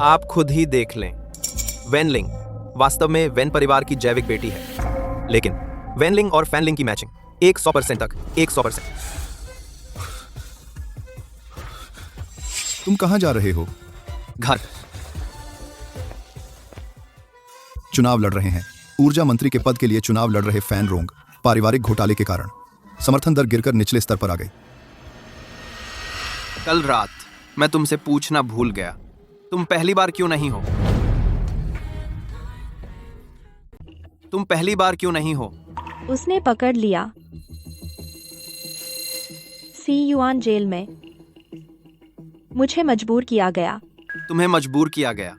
आप खुद ही देख लें। वेनलिंग वास्तव में वेन परिवार की जैविक बेटी है, लेकिन वेनलिंग और फैनलिंग की मैचिंग 100% तक 100%। तुम कहां जा रहे हो? घर। चुनाव लड़ रहे हैं। ऊर्जा मंत्री के पद के लिए चुनाव लड़ रहे फैन रोंग पारिवारिक घोटाले के कारण समर्थन दर गिरकर निचले स्तर पर आ गई। कल रात मैं तुमसे पूछना भूल गया, तुम पहली बार क्यों नहीं हो? तुम पहली बार क्यों नहीं हो? उसने पकड़ लिया सीयुआन जेल में। मुझे मजबूर किया गया। तुम्हें मजबूर किया गया?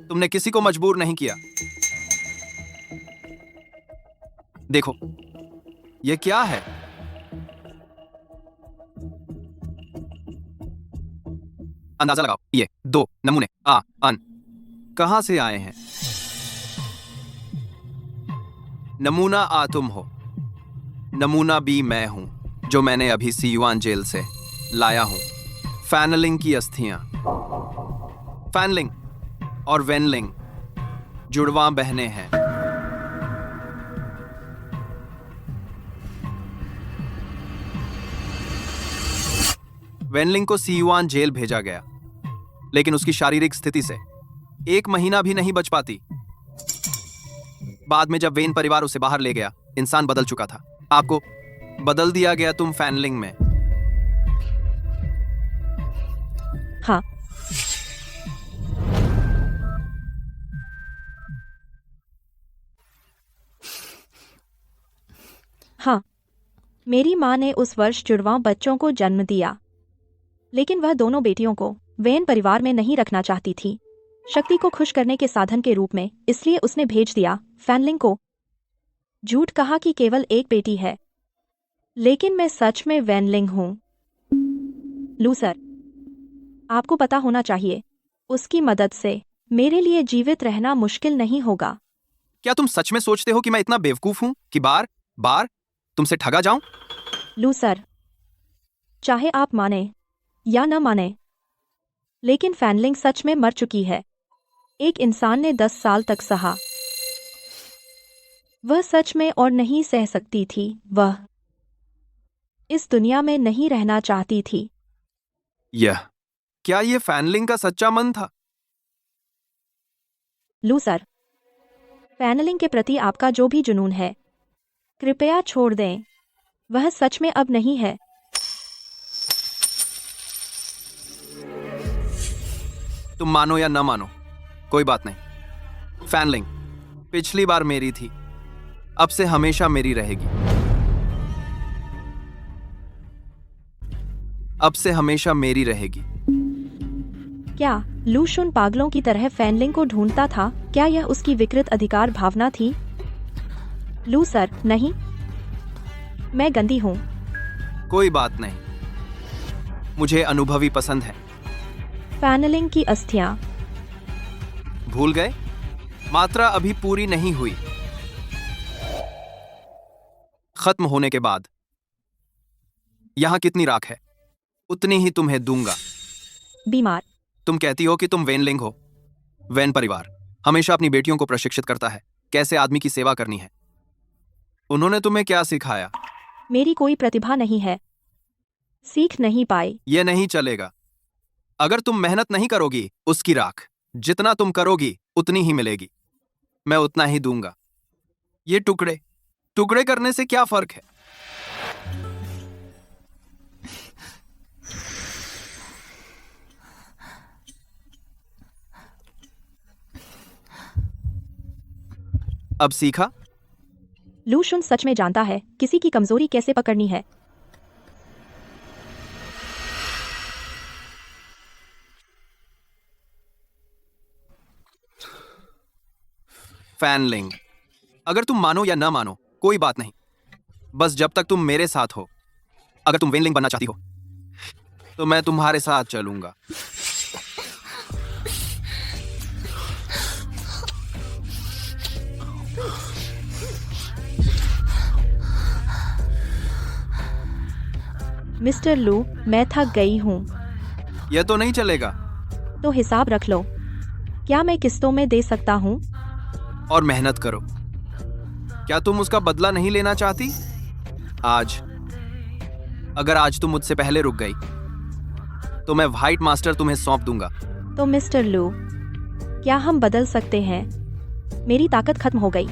तुमने किसी को मजबूर नहीं किया। देखो, ये क्या है? अंदाजा लगाओ, ये 2 नमूने अन कहां से आए हैं? नमूना आ तुम हो, नमूना बी मैं हूं, जो मैंने अभी सीयुआन जेल से लाया हूं। फैनलिंग की अस्थियां। फैनलिंग और वेनलिंग जुड़वां बहनें हैं। वेनलिंग को सीयुआन जेल भेजा गया, लेकिन उसकी शारीरिक स्थिति से 1 महीना भी नहीं बच पाती। बाद में जब वेन परिवार उसे बाहर ले गया, इंसान बदल चुका था। आपको बदल दिया गया तुम फैनलिंग में। हाँ, हाँ, मेरी माँ ने उस वर्ष जुड़वां बच्चों को जन्म दिया, लेकिन वह दोनों बेटियों को वेन परिवार में नहीं रखना चाहती थी, शक्ति को खुश करने के साधन के रूप में। इसलिए उसने भेज दिया फैनलिंग को। झूठ कहा कि केवल एक बेटी है, लेकिन मैं सच में वेनलिंग हूं। लूसर, आपको पता होना चाहिए, उसकी मदद से मेरे लिए जीवित रहना मुश्किल नहीं होगा। क्या तुम सच में सोचते हो कि मैं इतना बेवकूफ हूं कि बार बार तुमसे ठगा जाऊं? लूसर, चाहे आप माने या न माने, लेकिन फैनलिंग सच में मर चुकी है। एक इंसान ने 10 साल तक सहा। वह सच में और नहीं सह सकती थी। वह इस दुनिया में नहीं रहना चाहती थी। क्या ये फैनलिंग का सच्चा मन था? लूसर, फैनलिंग के प्रति आपका जो भी जुनून है, कृपया छोड़ दें। वह सच में अब नहीं है। तुम मानो या न मानो, कोई बात नहीं। फैनलिंग पिछली बार मेरी थी, अब से हमेशा मेरी रहेगी। अब से हमेशा मेरी रहेगी। क्या लूशुन पागलों की तरह फैनलिंग को ढूंढता था? क्या यह उसकी विकृत अधिकार भावना थी? लूसर, नहीं, मैं गंदी हूँ। कोई बात नहीं, मुझे अनुभवी पसंद है। फैनलिंग की अस्थियां। भूल गए? मात्रा अभी पूरी नहीं हुई। खत्म होने के बाद यहां कितनी राख है, उतनी ही तुम्हें दूंगा। बीमार। तुम कहती हो कि तुम वेनलिंग हो। वेन परिवार हमेशा अपनी बेटियों को प्रशिक्षित करता है कैसे आदमी की सेवा करनी है। उन्होंने तुम्हें क्या सिखाया? मेरी कोई प्रतिभा नहीं है, सीख नहीं पाई। यह नहीं चलेगा। अगर तुम मेहनत नहीं करोगी, उसकी राख जितना तुम करोगी उतनी ही मिलेगी। मैं उतना ही दूंगा। ये टुकड़े टुकड़े करने से क्या फर्क है? अब सीखा? लू शुन सच में जानता है किसी की कमजोरी कैसे पकड़नी है। फैनलिंग, अगर तुम मानो या ना मानो कोई बात नहीं, बस जब तक तुम मेरे साथ हो। अगर तुम वेनलिंग बनना चाहती हो तो मैं तुम्हारे साथ चलूंगा। मिस्टर लू, मैं थक गई हूँ। यह तो नहीं चलेगा। तो हिसाब रख लो। क्या मैं किस्तों में दे सकता हूँ? और मेहनत करो। क्या तुम उसका बदला नहीं लेना चाहती? अगर आज तुम मुझसे पहले रुक गई तो मैं व्हाइट मास्टर तुम्हें सौंप दूंगा। तो मिस्टर लू, क्या हम बदल सकते हैं? मेरी ताकत खत्म हो गई।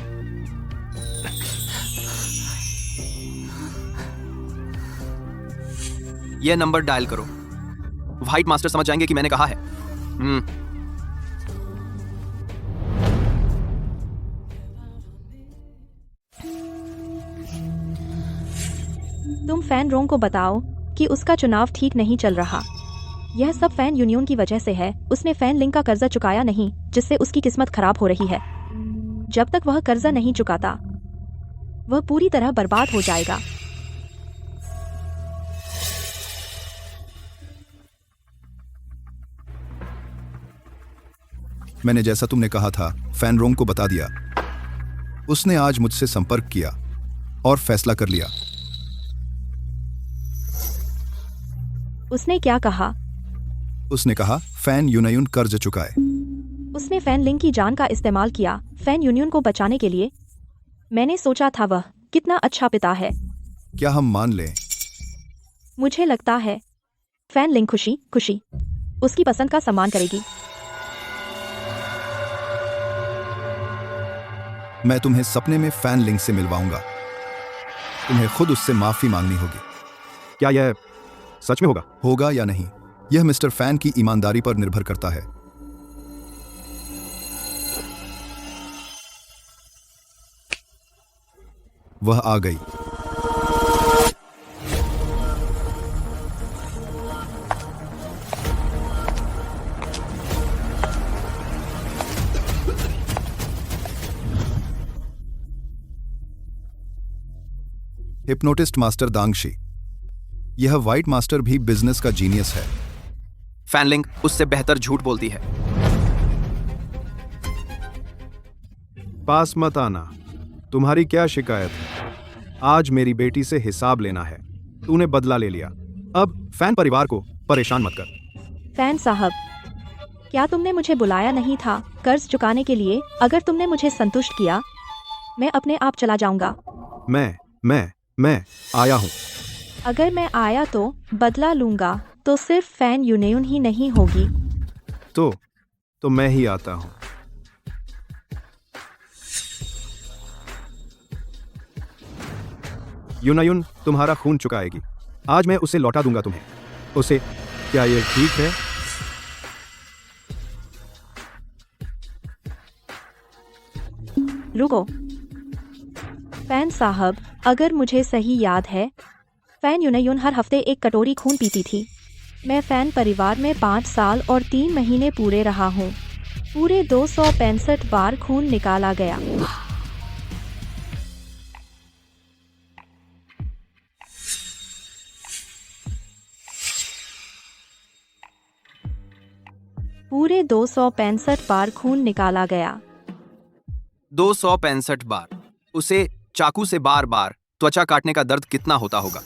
यह नंबर डायल करो। व्हाइट मास्टर समझ जाएंगे कि मैंने कहा है। तुम फैन रोंग को बताओ कि उसका चुनाव ठीक नहीं चल रहा। यह सब फैन यूनियन की वजह से है। उसने फैन लिंग का कर्जा चुकाया नहीं, जिससे उसकी किस्मत खराब हो रही है। जब तक वह कर्जा नहीं चुकाता, वह पूरी तरह बर्बाद हो जाएगा। मैंने जैसा तुमने कहा था फैन रोंग को बता दिया। उसने आज मुझसे संपर्क किया और फैसला कर लिया। उसने क्या कहा? उसने कहा फैन यूनियन कर्ज चुकाए। उसने फैन लिंग की जान का इस्तेमाल किया फैन यूनियन को बचाने के लिए। मैंने सोचा था वह कितना अच्छा पिता है। क्या हम मान लें? मुझे लगता है फैन लिंग खुशी खुशी उसकी पसंद का सम्मान करेगी। मैं तुम्हें सपने में फैन लिंग से मिलवाऊंगा। तुम्हें खुद उससे माफी मांगनी होगी। क्या यह सच में होगा या नहीं, यह मिस्टर फैन की ईमानदारी पर निर्भर करता है। वह आ गई। Hypnotist master Dangshi. यह व्हाइट मास्टर भी बिजनेस का जीनियस है। फैनलिंग उससे बेहतर झूठ बोलती है। पास मत आना। तुम्हारी क्या शिकायत है? आज मेरी बेटी से हिसाब लेना है। तूने बदला ले लिया। अब फैन परिवार को परेशान मत कर। फैन साहब, क्या तुमने मुझे बुलाया नहीं था कर्ज चुकाने के लिए? अगर तुमने मुझे संतुष्ट किया, मैं अपने आप चला जाऊंगा। मैं आया हूं। अगर मैं आया तो बदला लूंगा तो सिर्फ फैन यूनियन ही नहीं होगी। तो मैं ही आता हूं। यूनायुन तुम्हारा खून चुकाएगी। आज मैं उसे लौटा दूंगा तुम्हें। उसे। क्या यह ठीक है? रुको फैन साहब, अगर मुझे सही याद है फैन यूनियन हर हफ्ते एक कटोरी खून पीती थी। मैं फैन परिवार में 5 साल और 3 महीने पूरे रहा हूँ। पूरे 265 बार खून निकाला गया। पूरे 265 बार खून निकाला गया। 265 बार। उसे चाकू से बार बार त्वचा काटने का दर्द कितना होता होगा?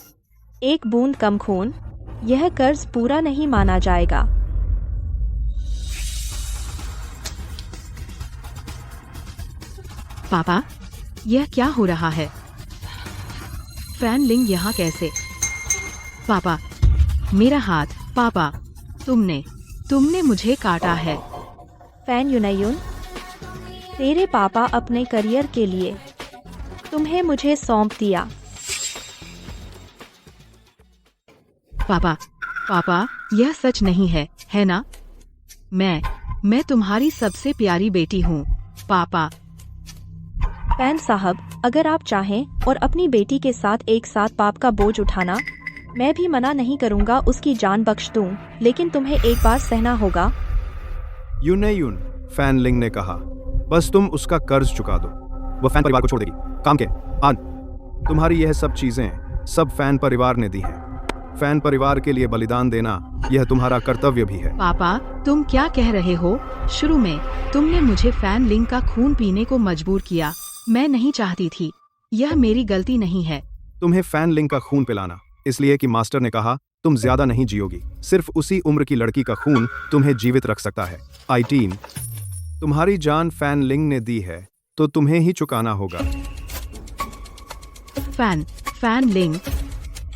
एक बूंद कम खून, यह कर्ज पूरा नहीं माना जाएगा। पापा, यह क्या हो रहा है? फैन लिंग यहाँ कैसे? पापा, मेरा हाथ। पापा, तुमने मुझे काटा है। फैन युनयुन, तेरे पापा अपने करियर के लिए तुम्हें मुझे सौंप दिया। पापा, यह सच नहीं है ना? मैं तुम्हारी सबसे प्यारी बेटी हूँ, पापा। फैन साहब, अगर आप चाहें और अपनी बेटी के साथ एक साथ पाप का बोझ उठाना, मैं भी मना नहीं करूँगा, उसकी जान बख्श दूँ, लेकिन तुम्हें एक बार सहना होगा। यून, फैन लिंग ने कहा, बस तुम उसका कर्ज चुका दो, वो फैन परिवार को छोड़ देगी। काम के आन। तुम्हारी यह सब चीजें सब फैन परिवार ने दी हैं। फैन परिवार के लिए बलिदान देना यह तुम्हारा कर्तव्य भी है। पापा, तुम क्या कह रहे हो? शुरू में तुमने मुझे फैन लिंग का खून पीने को मजबूर किया। मैं नहीं चाहती थी। यह मेरी गलती नहीं है। तुम्हें फैन लिंग का खून पिलाना इसलिए कि मास्टर ने कहा तुम ज्यादा नहीं जियोगी। सिर्फ उसी उम्र की लड़की का खून तुम्हें जीवित रख सकता है। 18, तुम्हारी जान फैन लिंग ने दी है तो तुम्हें ही चुकाना होगा। फैन लिंग,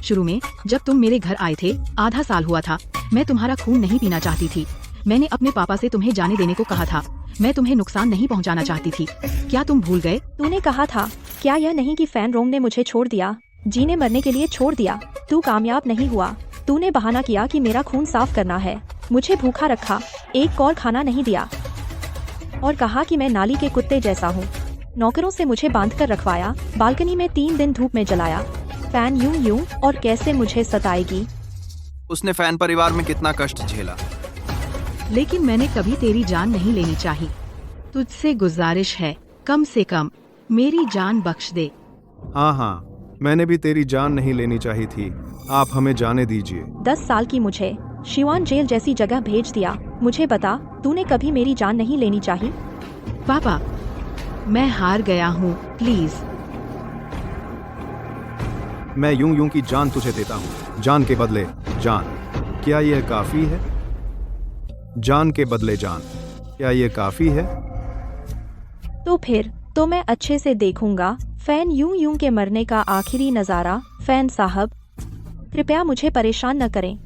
शुरू में जब तुम मेरे घर आए थे, आधा साल हुआ था, मैं तुम्हारा खून नहीं पीना चाहती थी। मैंने अपने पापा से तुम्हें जाने देने को कहा था। मैं तुम्हें नुकसान नहीं पहुंचाना चाहती थी। क्या तुम भूल गए? तूने कहा था, क्या यह नहीं कि फैन रोंग ने मुझे छोड़ दिया, जीने मरने के लिए छोड़ दिया। तू कामयाब नहीं हुआ। तूने बहाना किया कि मेरा खून साफ करना है, मुझे भूखा रखा, एक और खाना नहीं दिया और कहा कि मैं नाली के कुत्ते जैसा हूँ। नौकरों से मुझे बांध कर रखवाया, बालकनी में 3 दिन धूप में जलाया। फैन यूं और कैसे मुझे सताएगी। उसने फैन परिवार में कितना कष्ट झेला। लेकिन मैंने कभी तेरी जान नहीं लेनी चाहिए। तुझसे गुजारिश है, कम से कम मेरी जान बख्श दे। हाँ, मैंने भी तेरी जान नहीं लेनी चाहिए थी। आप हमें जाने दीजिए। 10 साल की मुझे शिवान जेल जैसी जगह भेज दिया। मुझे बता, तूने कभी मेरी जान नहीं लेनी चाहिए? पापा, मैं हार गया हूँ, प्लीज। मैं यूं की जान तुझे देता हूँ, जान के बदले जान। क्या यह काफी है? जान के बदले जान, क्या यह काफी है? तो फिर तो मैं अच्छे से देखूंगा फैन यूं के मरने का आखिरी नजारा। फैन साहब, कृपया मुझे परेशान न करें।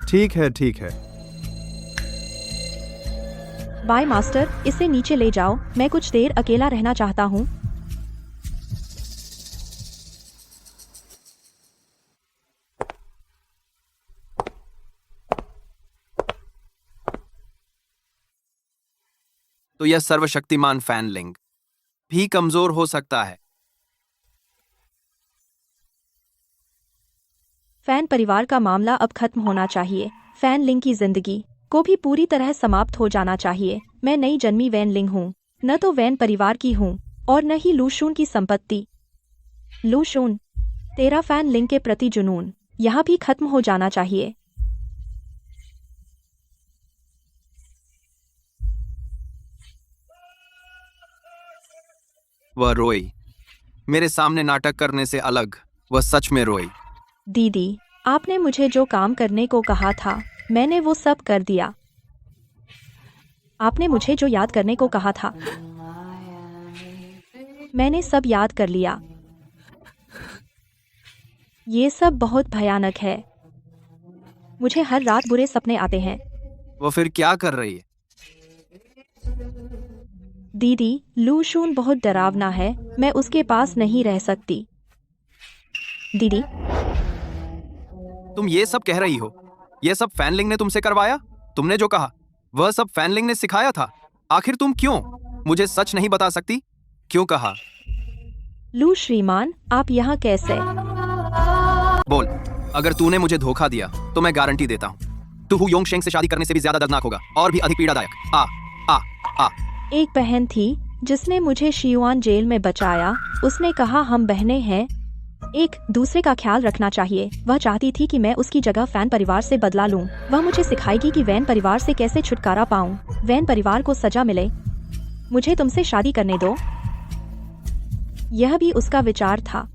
ठीक है। बाय मास्टर, इसे नीचे ले जाओ, मैं कुछ देर अकेला रहना चाहता हूँ। तो यह सर्वशक्तिमान फैन लिंग भी कमजोर हो सकता है। फैन परिवार का मामला अब खत्म होना चाहिए। फैन लिंग की जिंदगी को भी पूरी तरह समाप्त हो जाना चाहिए। मैं नई जन्मी वैन लिंग हूँ, न तो वैन परिवार की हूँ और न ही लूशून की संपत्ति। लूशून, तेरा फैन लिंग के प्रति जुनून यहाँ भी खत्म हो जाना चाहिए। वह रोई। मेरे सामने नाटक करने से अलग वह सच में रोई। दीदी, आपने मुझे जो काम करने को कहा था, मैंने वो सब कर दिया। आपने मुझे जो याद करने को कहा था, मैंने सब याद कर लिया। ये सब बहुत भयानक है। मुझे हर रात बुरे सपने आते हैं। वो फिर क्या कर रही है? दीदी, लूशून बहुत डरावना है, मैं उसके पास नहीं रह सकती। दीदी, तुम ये सब कह रही हो? ये सब फैन लिंग ने तुमसे करवाया? तुमने जो कहा वह सब फैन लिंग ने सिखाया था? आखिर तुम क्यों मुझे सच नहीं बता सकती? क्यों कहा? लू श्रीमान, आप यहाँ कैसे? बोल, अगर तूने मुझे धोखा दिया तो मैं गारंटी देता हूँ तू हु योंगशेंग से शादी करने से भी ज्यादा दर्दनाक होगा और भी अधिक पीड़ादायक। आ एक बहन थी जिसने मुझे शियुआन जेल में बचाया। उसने कहा हम बहनें हैं। एक दूसरे का ख्याल रखना चाहिए। वह चाहती थी कि मैं उसकी जगह फैन परिवार से बदला लूं। वह मुझे सिखाएगी कि वैन परिवार से कैसे छुटकारा पाऊं। वैन परिवार को सजा मिले। मुझे तुमसे शादी करने दो। यह भी उसका विचार था।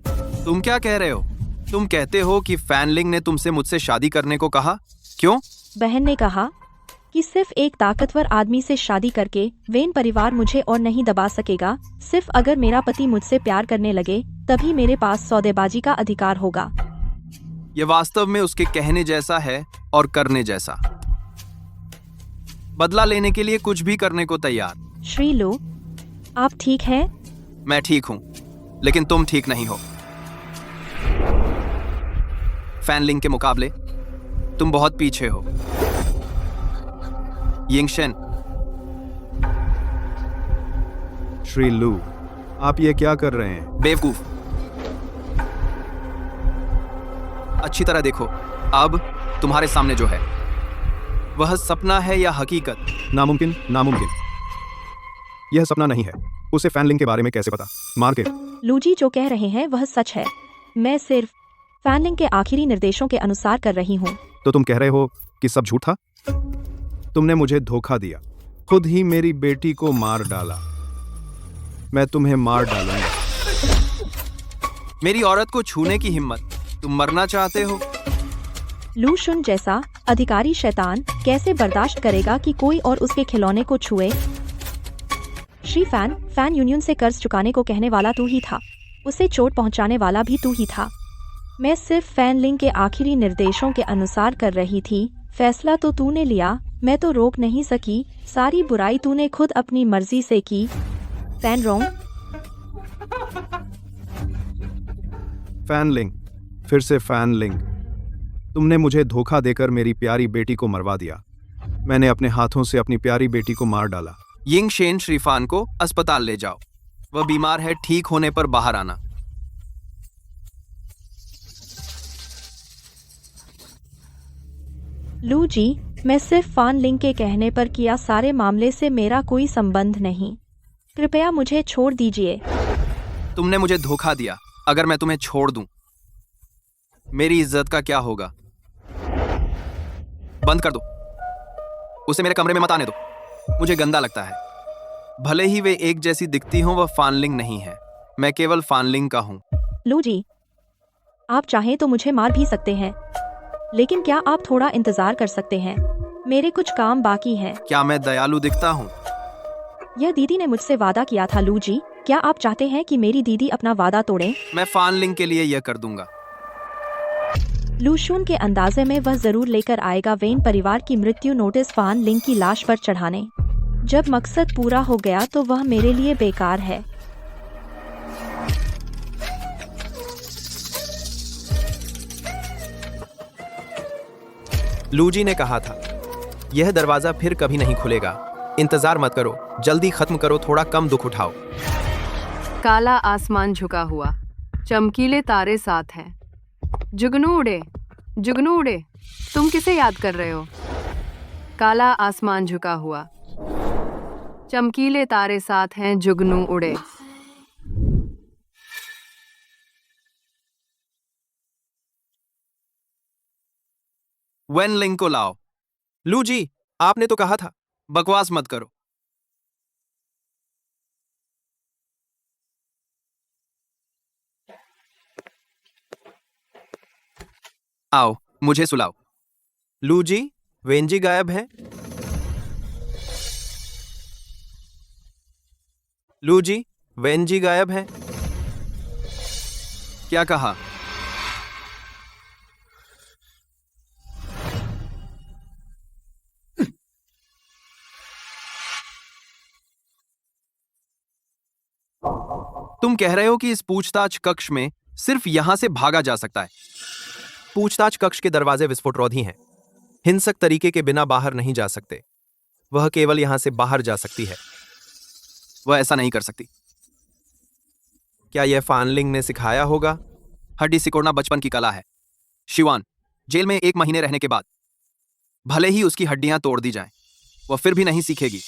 तुम क्या कह रहे हो? तुम कहते हो कि फैनलिंग ने तुमसे मुझसे शादी करने को कहा? क्यों? बहन ने कहा कि सिर्फ एक ताकतवर आदमी से शादी करके वेन परिवार मुझे और नहीं दबा सकेगा। सिर्फ अगर मेरा पति मुझसे प्यार करने लगे तभी मेरे पास सौदेबाजी का अधिकार होगा। यह वास्तव में उसके कहने जैसा है और करने जैसा। बदला लेने के लिए कुछ भी करने को तैयार। श्री लू, आप ठीक हैं? मैं ठीक हूं, लेकिन तुम ठीक नहीं हो। फैनलिंग के मुकाबले तुम बहुत पीछे हो। यिंगशेन, श्री लू, आप ये क्या कर रहे हैं? बेवकूफ। अच्छी तरह देखो। अब तुम्हारे सामने जो है वह सपना है या हकीकत? नामुमकिन, नामुमकिन। यह सपना नहीं है। उसे फैनलिंग के बारे में कैसे पता? मार के। लूजी जो कह रहे हैं वह सच है। मैं सिर्फ फैनलिंग के आखिरी निर्देशों के अनुसार कर रही हूँ। तो तुम कह रहे हो कि सब झूठ था? तुमने मुझे धोखा दिया, खुद ही मेरी बेटी को मार डाला। मैं तुम्हें मार डालूंगा। मेरी औरत को छूने की हिम्मत? तुम मरना चाहते हो? लू शुन जैसा अधिकारी शैतान कैसे बर्दाश्त करेगा कि कोई और उसके खिलौने को छुए? श्री फैन यूनियन से कर्ज चुकाने को कहने वाला तू ही था। उसे चोट पहुंचाने वाला भी तू ही था। मैं सिर्फ फैनलिंग के आखिरी निर्देशों के अनुसार कर रही थी। फैसला तो तूने लिया, मैं तो रोक नहीं सकी। सारी बुराई तूने खुद अपनी मर्जी से की। फैन रोंग। फैनलिंग, फिर से फैनलिंग। तुमने मुझे धोखा देकर मेरी प्यारी बेटी को मरवा दिया। मैंने अपने हाथों से अपनी प्यारी बेटी को मार डाला। यिंगशेन श्रीफान को अस्पताल ले जाओ। वह बीमार है, ठीक होने पर बाहर आना। लू जी, मैं सिर्फ फैनलिंग के कहने पर किया। सारे मामले से मेरा कोई संबंध नहीं। कृपया मुझे छोड़ दीजिए। तुमने मुझे धोखा दिया। अगर मैं तुम्हें छोड़ दूं, मेरी इज्जत का क्या होगा? बंद कर दो। उसे मेरे कमरे में मत आने दो। मुझे गंदा लगता है। भले ही वे एक जैसी दिखती हों, वह फैनलिंग नहीं है। मैं केवल फैनलिंग का हूं। लू जी, आप चाहें तो मुझे मार भी सकते हैं, लेकिन क्या आप थोड़ा इंतजार कर सकते हैं? मेरे कुछ काम बाकी हैं। क्या मैं दयालु दिखता हूं? यह दीदी ने मुझसे वादा किया था। लू जी, क्या आप चाहते हैं कि मेरी दीदी अपना वादा तोड़े? मैं फैनलिंग के लिए यह कर दूंगा। लूशून के अंदाजे में वह जरूर लेकर आएगा वेन परिवार की मृत्यु नोटिस फैनलिंग की लाश पर चढ़ाने। जब मकसद पूरा हो गया तो वह मेरे लिए बेकार है। लूजी ने कहा था, यह दरवाजा फिर कभी नहीं खुलेगा। इंतजार मत करो, जल्दी खत्म करो, थोड़ा कम दुख उठाओ। काला आसमान झुका हुआ, चमकीले तारे साथ हैं। जुगनू उड़े, जुगनू उड़े। तुम किसे याद कर रहे हो? काला आसमान झुका हुआ, चमकीले तारे साथ हैं, जुगनू उड़े। वेनलिंग को लाओ। लूजी, आपने तो कहा था, बकवास मत करो। आओ, मुझे सुलाओ। लूजी, वेंजी गायब है। लूजी, वेंजी गायब है। क्या कहा? तुम कह रहे हो कि इस पूछताछ कक्ष में सिर्फ यहां से भागा जा सकता है। पूछताछ कक्ष के दरवाजे विस्फोटरोधी हैं। हिंसक तरीके के बिना बाहर नहीं जा सकते। वह केवल यहां से बाहर जा सकती है। वह ऐसा नहीं कर सकती। क्या यह फैनलिंग ने सिखाया होगा? हड्डी सिकोड़ना बचपन की कला है। शिवान, जेल में 1 महीने रहने के बाद भले ही उसकी हड्डियां तोड़ दी जाएं, वह फिर भी नहीं सीखेगी।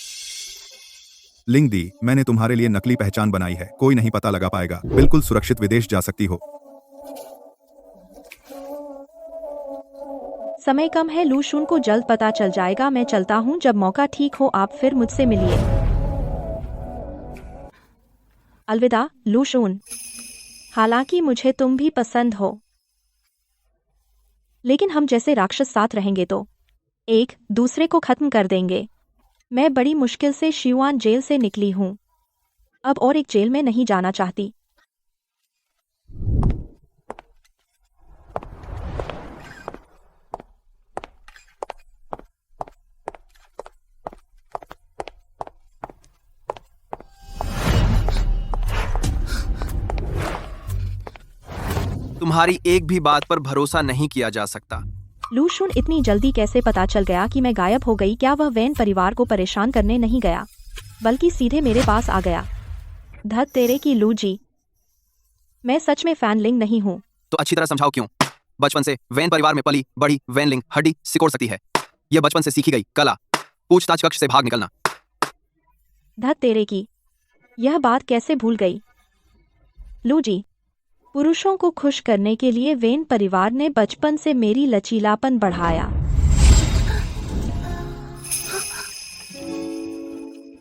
लिंग दी, मैंने तुम्हारे लिए नकली पहचान बनाई है। कोई नहीं पता लगा पाएगा। बिल्कुल सुरक्षित विदेश जा सकती हो। समय कम है, लू शून को जल्द पता चल जाएगा। मैं चलता हूँ, जब मौका ठीक हो आप फिर मुझसे मिलिए। अलविदा लू शून। हालांकि मुझे तुम भी पसंद हो, लेकिन हम जैसे राक्षस साथ रहेंगे तो एक दूसरे को खत्म कर देंगे। मैं बड़ी मुश्किल से शियुआन जेल से निकली हूँ, अब और एक जेल में नहीं जाना चाहती। तुम्हारी एक भी बात पर भरोसा नहीं किया जा सकता। लू शून इतनी जल्दी कैसे पता चल गया कि मैं गायब हो गई? क्या वह वैन परिवार को परेशान करने नहीं गया, बल्कि सीधे मेरे पास आ गया? धत तेरे की लू जी, मैं सच में फैन लिंग नहीं हूँ। तो अच्छी तरह समझाओ क्यों? बचपन से वैन परिवार में पली बड़ी वैन लिंग हड्डी सिकोड़ सकती है। यह बचपन से सीखी गई कला, पूछताछ कक्ष से भाग निकलना। धत तेरे की, यह बात कैसे भूल गई? लू जी, पुरुषों को खुश करने के लिए वेन परिवार ने बचपन से मेरी लचीलापन बढ़ाया।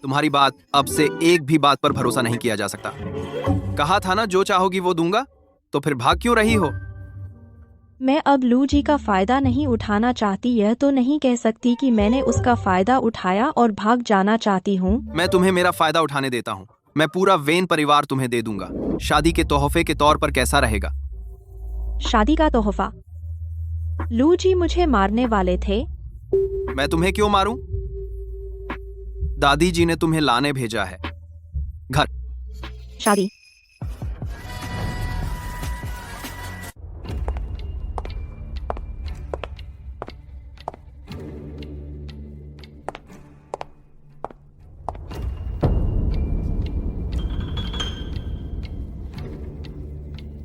तुम्हारी बात अब से एक भी बात पर भरोसा नहीं किया जा सकता। कहा था ना जो चाहोगी वो दूंगा, तो फिर भाग क्यों रही हो? मैं अब लू जी का फायदा नहीं उठाना चाहती। यह तो नहीं कह सकती कि मैंने उसका फायदा उठाया और भाग जाना चाहती हूँ। मैं तुम्हें मेरा फायदा उठाने देता हूँ। मैं पूरा वेन परिवार तुम्हें दे दूंगा। शादी के तोहफे के तौर पर कैसा रहेगा? शादी का तोहफा? लू जी मुझे मारने वाले थे। मैं तुम्हें क्यों मारूं? दादी जी ने तुम्हें लाने भेजा है घर। शादी?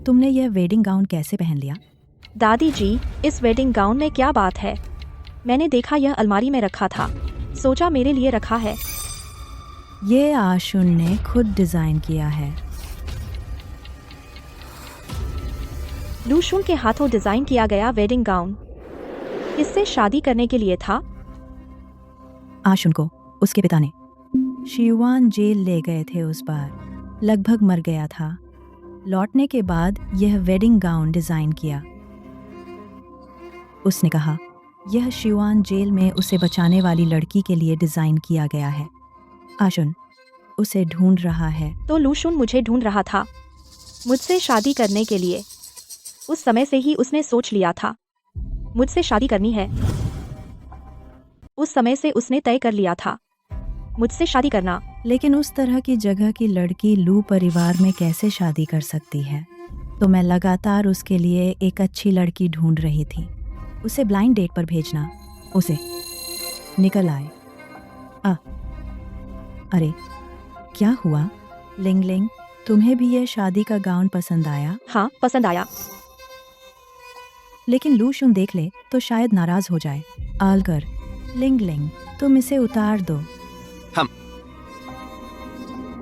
तुमने यह वेडिंग गाउन कैसे पहन लिया? दादी जी, इस वेडिंग गाउन में क्या बात है? मैंने देखा यह अलमारी में रखा था, सोचा मेरे लिए रखा है। ये आशुन ने खुद डिजाइन किया है। लू शून के हाथों डिजाइन किया गया वेडिंग गाउन इससे शादी करने के लिए था। आशुन को उसके पिता ने शियुआन जेल ले गए थे। उस बार लगभग मर गया था। लौटने के बाद यह वेडिंग गाउन डिजाइन किया। उसने कहा यह शियुआन जेल में उसे बचाने वाली लड़की के लिए डिजाइन किया गया है। आशुन उसे ढूंढ रहा है। तो लू शून मुझे ढूंढ रहा था मुझसे शादी करने के लिए। उस समय से ही उसने सोच लिया था मुझसे शादी करनी है। उस समय से उसने तय कर लिया था मुझसे शादी करना। लेकिन उस तरह की जगह की लड़की लू परिवार में कैसे शादी कर सकती है? तो मैं लगातार उसके लिए एक अच्छी लड़की ढूंढ रही थी। उसे ब्लाइंड डेट पर भेजना। उसे निकल आए। अरे क्या हुआ? लिंग लिंग, तुम्हें भी यह शादी का गाउन पसंद आया? हाँ, पसंद आया। लेकिन लू शून देख ले तो शायद नाराज हो जाए। आलकर, लिंग लिंग, तुम इसे उतार दो। हम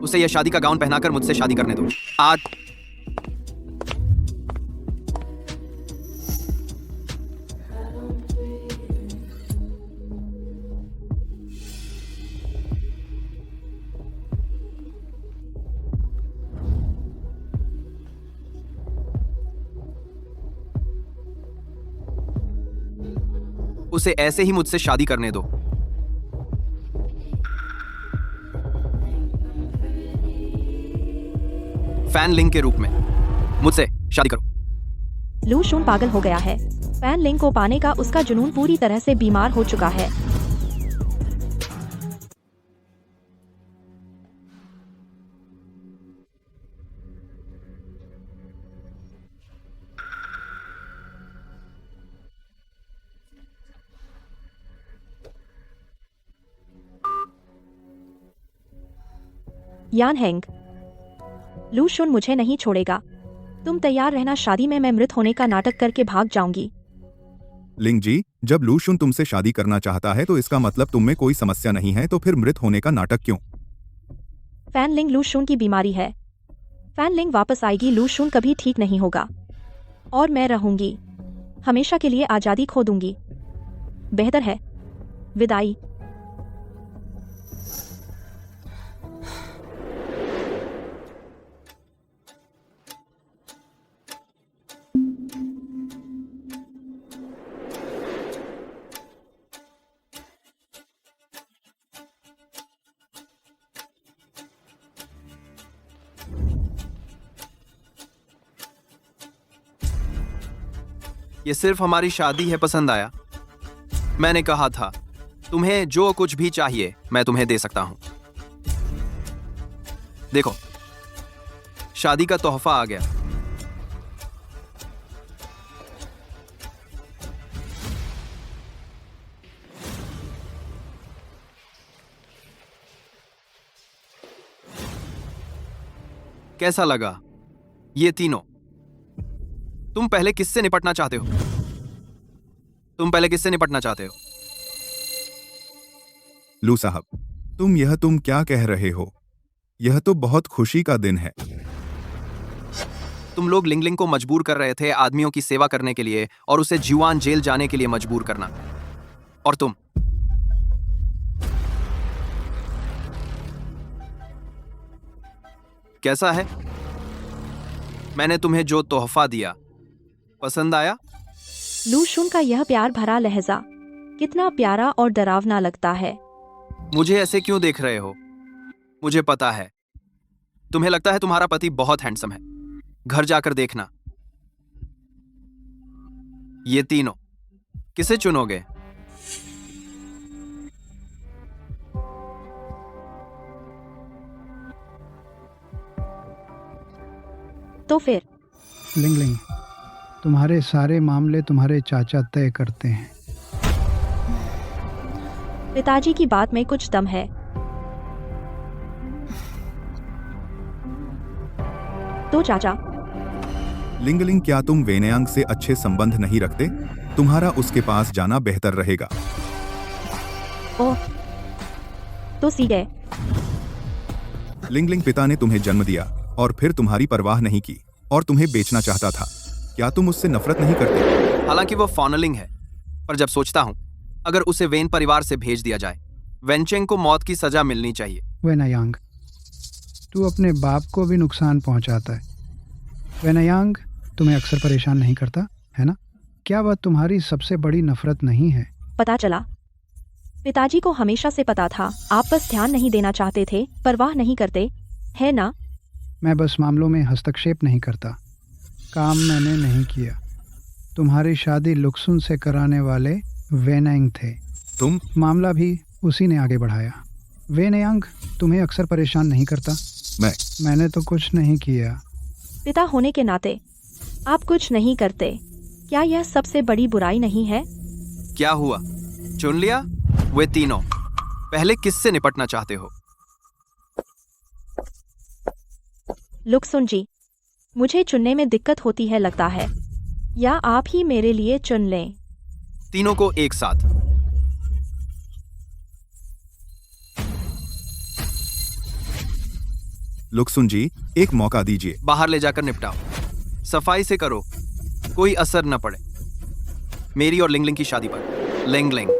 उसे यह शादी का गाउन पहनाकर मुझसे शादी करने दो आज। उसे ऐसे ही मुझसे शादी करने दो। फैन लिंग के रूप में मुझसे शादी करो। लू शून पागल हो गया है। फैन लिंग को पाने का उसका जुनून पूरी तरह से बीमार हो चुका है। यान हैंग, लू शून मुझे नहीं छोड़ेगा। तुम तैयार रहना, शादी में मैं मृत होने का नाटक करके भाग जाऊंगी। लिंग जी, जब लू शुन तुमसे शादी करना चाहता है तो इसका मतलब तुम में कोई समस्या नहीं है, तो फिर मृत होने का नाटक क्यों? फैन लिंग लू शून की बीमारी है। फैन लिंग वापस आएगी, लू शून कभी ठीक नहीं होगा और मैं रहूंगी, हमेशा के लिए आजादी खो दूंगी। बेहतर है। विदाई। ये सिर्फ हमारी शादी है, पसंद आया? मैंने कहा था तुम्हें जो कुछ भी चाहिए मैं तुम्हें दे सकता हूं। देखो, शादी का तोहफा आ गया। कैसा लगा ये तीनों? तुम पहले किससे निपटना चाहते हो? लू साहब, तुम क्या कह रहे हो? यह तो बहुत खुशी का दिन है। तुम लोग लिंगलिंग को मजबूर कर रहे थे आदमियों की सेवा करने के लिए और उसे जुआन जेल जाने के लिए मजबूर करना। और तुम कैसा है? मैंने तुम्हें जो तोहफा दिया पसंद आया? लू शुन का यह प्यार भरा लहजा कितना प्यारा और डरावना लगता है। मुझे ऐसे क्यों देख रहे हो? मुझे पता है तुम्हें लगता है तुम्हारा पति बहुत हैंडसम है। घर जाकर देखना। ये तीनों किसे चुनोगे? तो फिर लिंगलिंग, तुम्हारे सारे मामले तुम्हारे चाचा तय करते हैं। पिताजी की बात में कुछ दम है। तो चाचा, लिंगलिंग, क्या तुम वेनयांग से अच्छे संबंध नहीं रखते? तुम्हारा उसके पास जाना बेहतर रहेगा। ओह, तो सीधे। लिंगलिंग, पिता ने तुम्हें जन्म दिया और फिर तुम्हारी परवाह नहीं की और तुम्हें बेचना चाहता था। क्या तुम उससे नफरत नहीं करते? हालांकि वो फॉनलिंग है, पर जब सोचता हूं अगर उसे वेन परिवार से भेज दिया जाए, वेनचेंग को मौत की सजा मिलनी चाहिए। वेनयांग, तू अपने बाप को भी नुकसान पहुंचाता है। वेनयांग, तुम्हें अक्सर परेशान नहीं करता है ना? क्या वह तुम्हारी सबसे बड़ी नफरत नहीं है? पता चला। पिताजी को हमेशा से पता था। आप बस ध्यान नहीं देना चाहते थे, परवाह नहीं करते, है ना? मैं बस मामलों में हस्तक्षेप नहीं करता। काम मैंने नहीं किया। तुम्हारी शादी लुक्सुन से कराने वाले वेनयांग थे। तुम? मामला भी उसी ने आगे बढ़ाया। वेनयांग, तुम्हें अक्सर परेशान नहीं करता? मैंने तो कुछ नहीं किया। पिता होने के नाते आप कुछ नहीं करते। क्या यह सबसे बड़ी बुराई नहीं है? क्या हुआ? चुन लिया? वे तीनों पहले किससे निपटना चाहते हो? लुक्सुन जी, मुझे चुनने में दिक्कत होती है लगता है, या आप ही मेरे लिए चुन लें। तीनों को एक साथ। लुक्सुन जी, एक मौका दीजिए। बाहर ले जाकर निपटाओ, सफाई से करो, कोई असर न पड़े मेरी और लिंगलिंग की शादी पर। लिंगलिंग,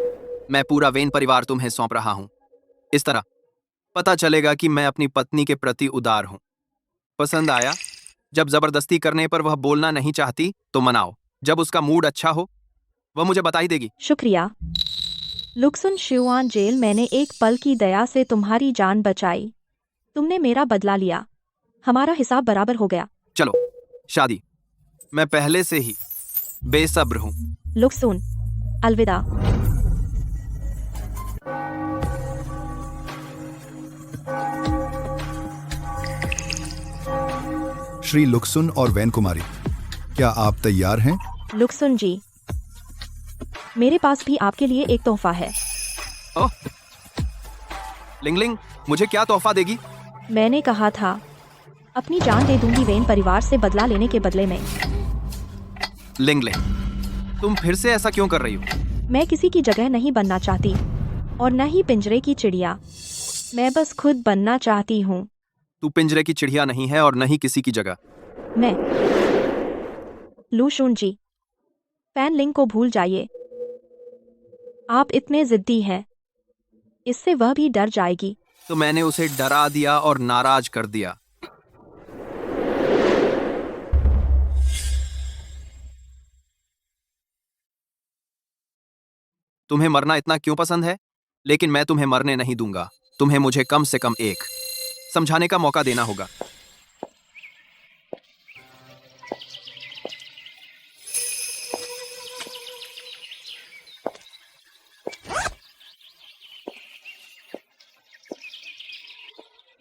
मैं पूरा वेन परिवार तुम्हें सौंप रहा हूं। इस तरह पता चलेगा कि मैं अपनी पत्नी के प्रति उदार हूं। पसंद आया? जब जबरदस्ती करने पर वह बोलना नहीं चाहती तो मनाओ। जब उसका मूड अच्छा हो वह मुझे बता ही देगी। शुक्रिया। लुक्सुन शिवान जेल, मैंने एक पल की दया से तुम्हारी जान बचाई। तुमने मेरा बदला लिया। हमारा हिसाब बराबर हो गया। चलो शादी। मैं पहले से ही बेसब्र हूं। लुक्सुन, अलविदा। श्री लुक्सुन और वैन कुमारी, क्या आप तैयार हैं? लुक्सुन जी, मेरे पास भी आपके लिए एक तोहफा है। ओह, लिंगलिंग, मुझे क्या तोहफा देगी? मैंने कहा था अपनी जान दे दूंगी वेन परिवार से बदला लेने के बदले में। लिंगलिंग, तुम फिर से ऐसा क्यों कर रही हो? मैं किसी की जगह नहीं बनना चाहती और न ही पिंजरे की चिड़िया। मैं बस खुद बनना चाहती हूँ। तू पिंजरे की चिड़िया नहीं है और न ही किसी की जगह। मैं लू शुन जी, फैन लिंग को भूल जाइए। आप इतने जिद्दी हैं, इससे वह भी डर जाएगी। तो मैंने उसे डरा दिया और नाराज कर दिया। तुम्हें मरना इतना क्यों पसंद है? लेकिन मैं तुम्हें मरने नहीं दूंगा। तुम्हें मुझे कम से कम एक समझाने का मौका देना होगा।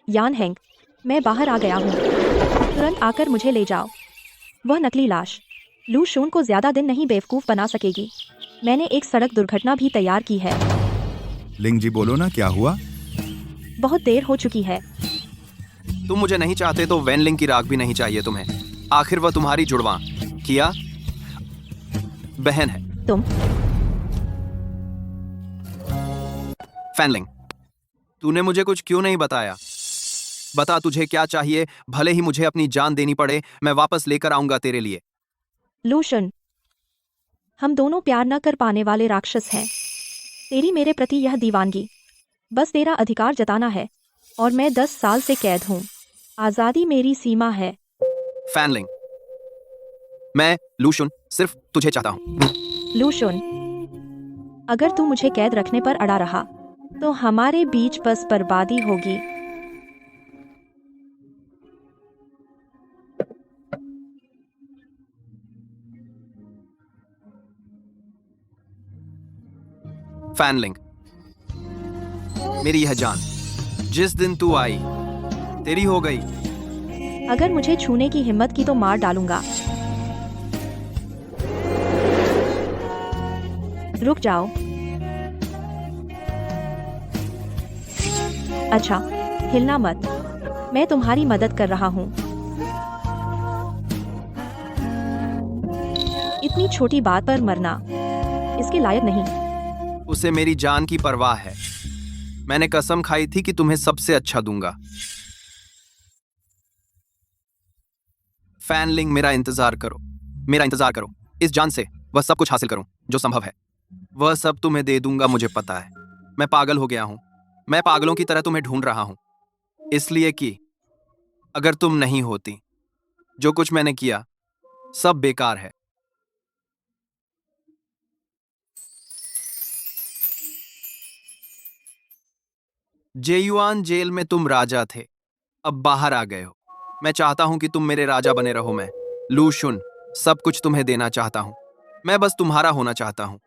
यान हेंग, मैं बाहर आ गया हूँ, तुरंत आकर मुझे ले जाओ। वह नकली लाश लू शून को ज्यादा दिन नहीं बेवकूफ बना सकेगी। मैंने एक सड़क दुर्घटना भी तैयार की है। लिंग जी बोलो ना, क्या हुआ? बहुत देर हो चुकी है। तुम मुझे नहीं चाहते तो वैनलिंग की राख भी नहीं चाहिए तुम्हें। आखिर वह तुम्हारी जुड़वा किया बहन है। तुम फैनलिंग, तूने मुझे कुछ क्यों नहीं बताया? बता तुझे क्या चाहिए, भले ही मुझे अपनी जान देनी पड़े, मैं वापस लेकर आऊंगा तेरे लिए। लू शून, हम दोनों प्यार न कर पाने वाले राक्षस हैं। तेरी मेरे प्रति यह दीवानगी बस तेरा अधिकार जताना है, और मैं 10 साल से कैद हूँ। आजादी मेरी सीमा है। फैनलिंग, मैं लू शून सिर्फ तुझे चाहता हूँ। लू शून, अगर तू मुझे कैद रखने पर अड़ा रहा तो हमारे बीच बस बर्बादी होगी। फैनलिंग, मेरी यह जान जिस दिन तू आई तेरी हो गई। अगर मुझे छूने की हिम्मत की तो मार डालूंगा। रुक जाओ। अच्छा, हिलना मत, मैं तुम्हारी मदद कर रहा हूँ। इतनी छोटी बात पर मरना इसके लायक नहीं। उसे मेरी जान की परवाह है। मैंने कसम खाई थी कि तुम्हें सबसे अच्छा दूंगा। फैनलिंग, मेरा इंतजार करो, मेरा इंतजार करो। इस जान से वह सब कुछ हासिल करूं जो संभव है, वह सब तुम्हें दे दूंगा। मुझे पता है मैं पागल हो गया हूं। मैं पागलों की तरह तुम्हें ढूंढ रहा हूं, इसलिए कि अगर तुम नहीं होती, जो कुछ मैंने किया सब बेकार है। जेयुआन जेल में तुम राजा थे, अब बाहर आ गए हो। मैं चाहता हूं कि तुम मेरे राजा बने रहो। मैं लू शून सब कुछ तुम्हें देना चाहता हूं। मैं बस तुम्हारा होना चाहता हूं।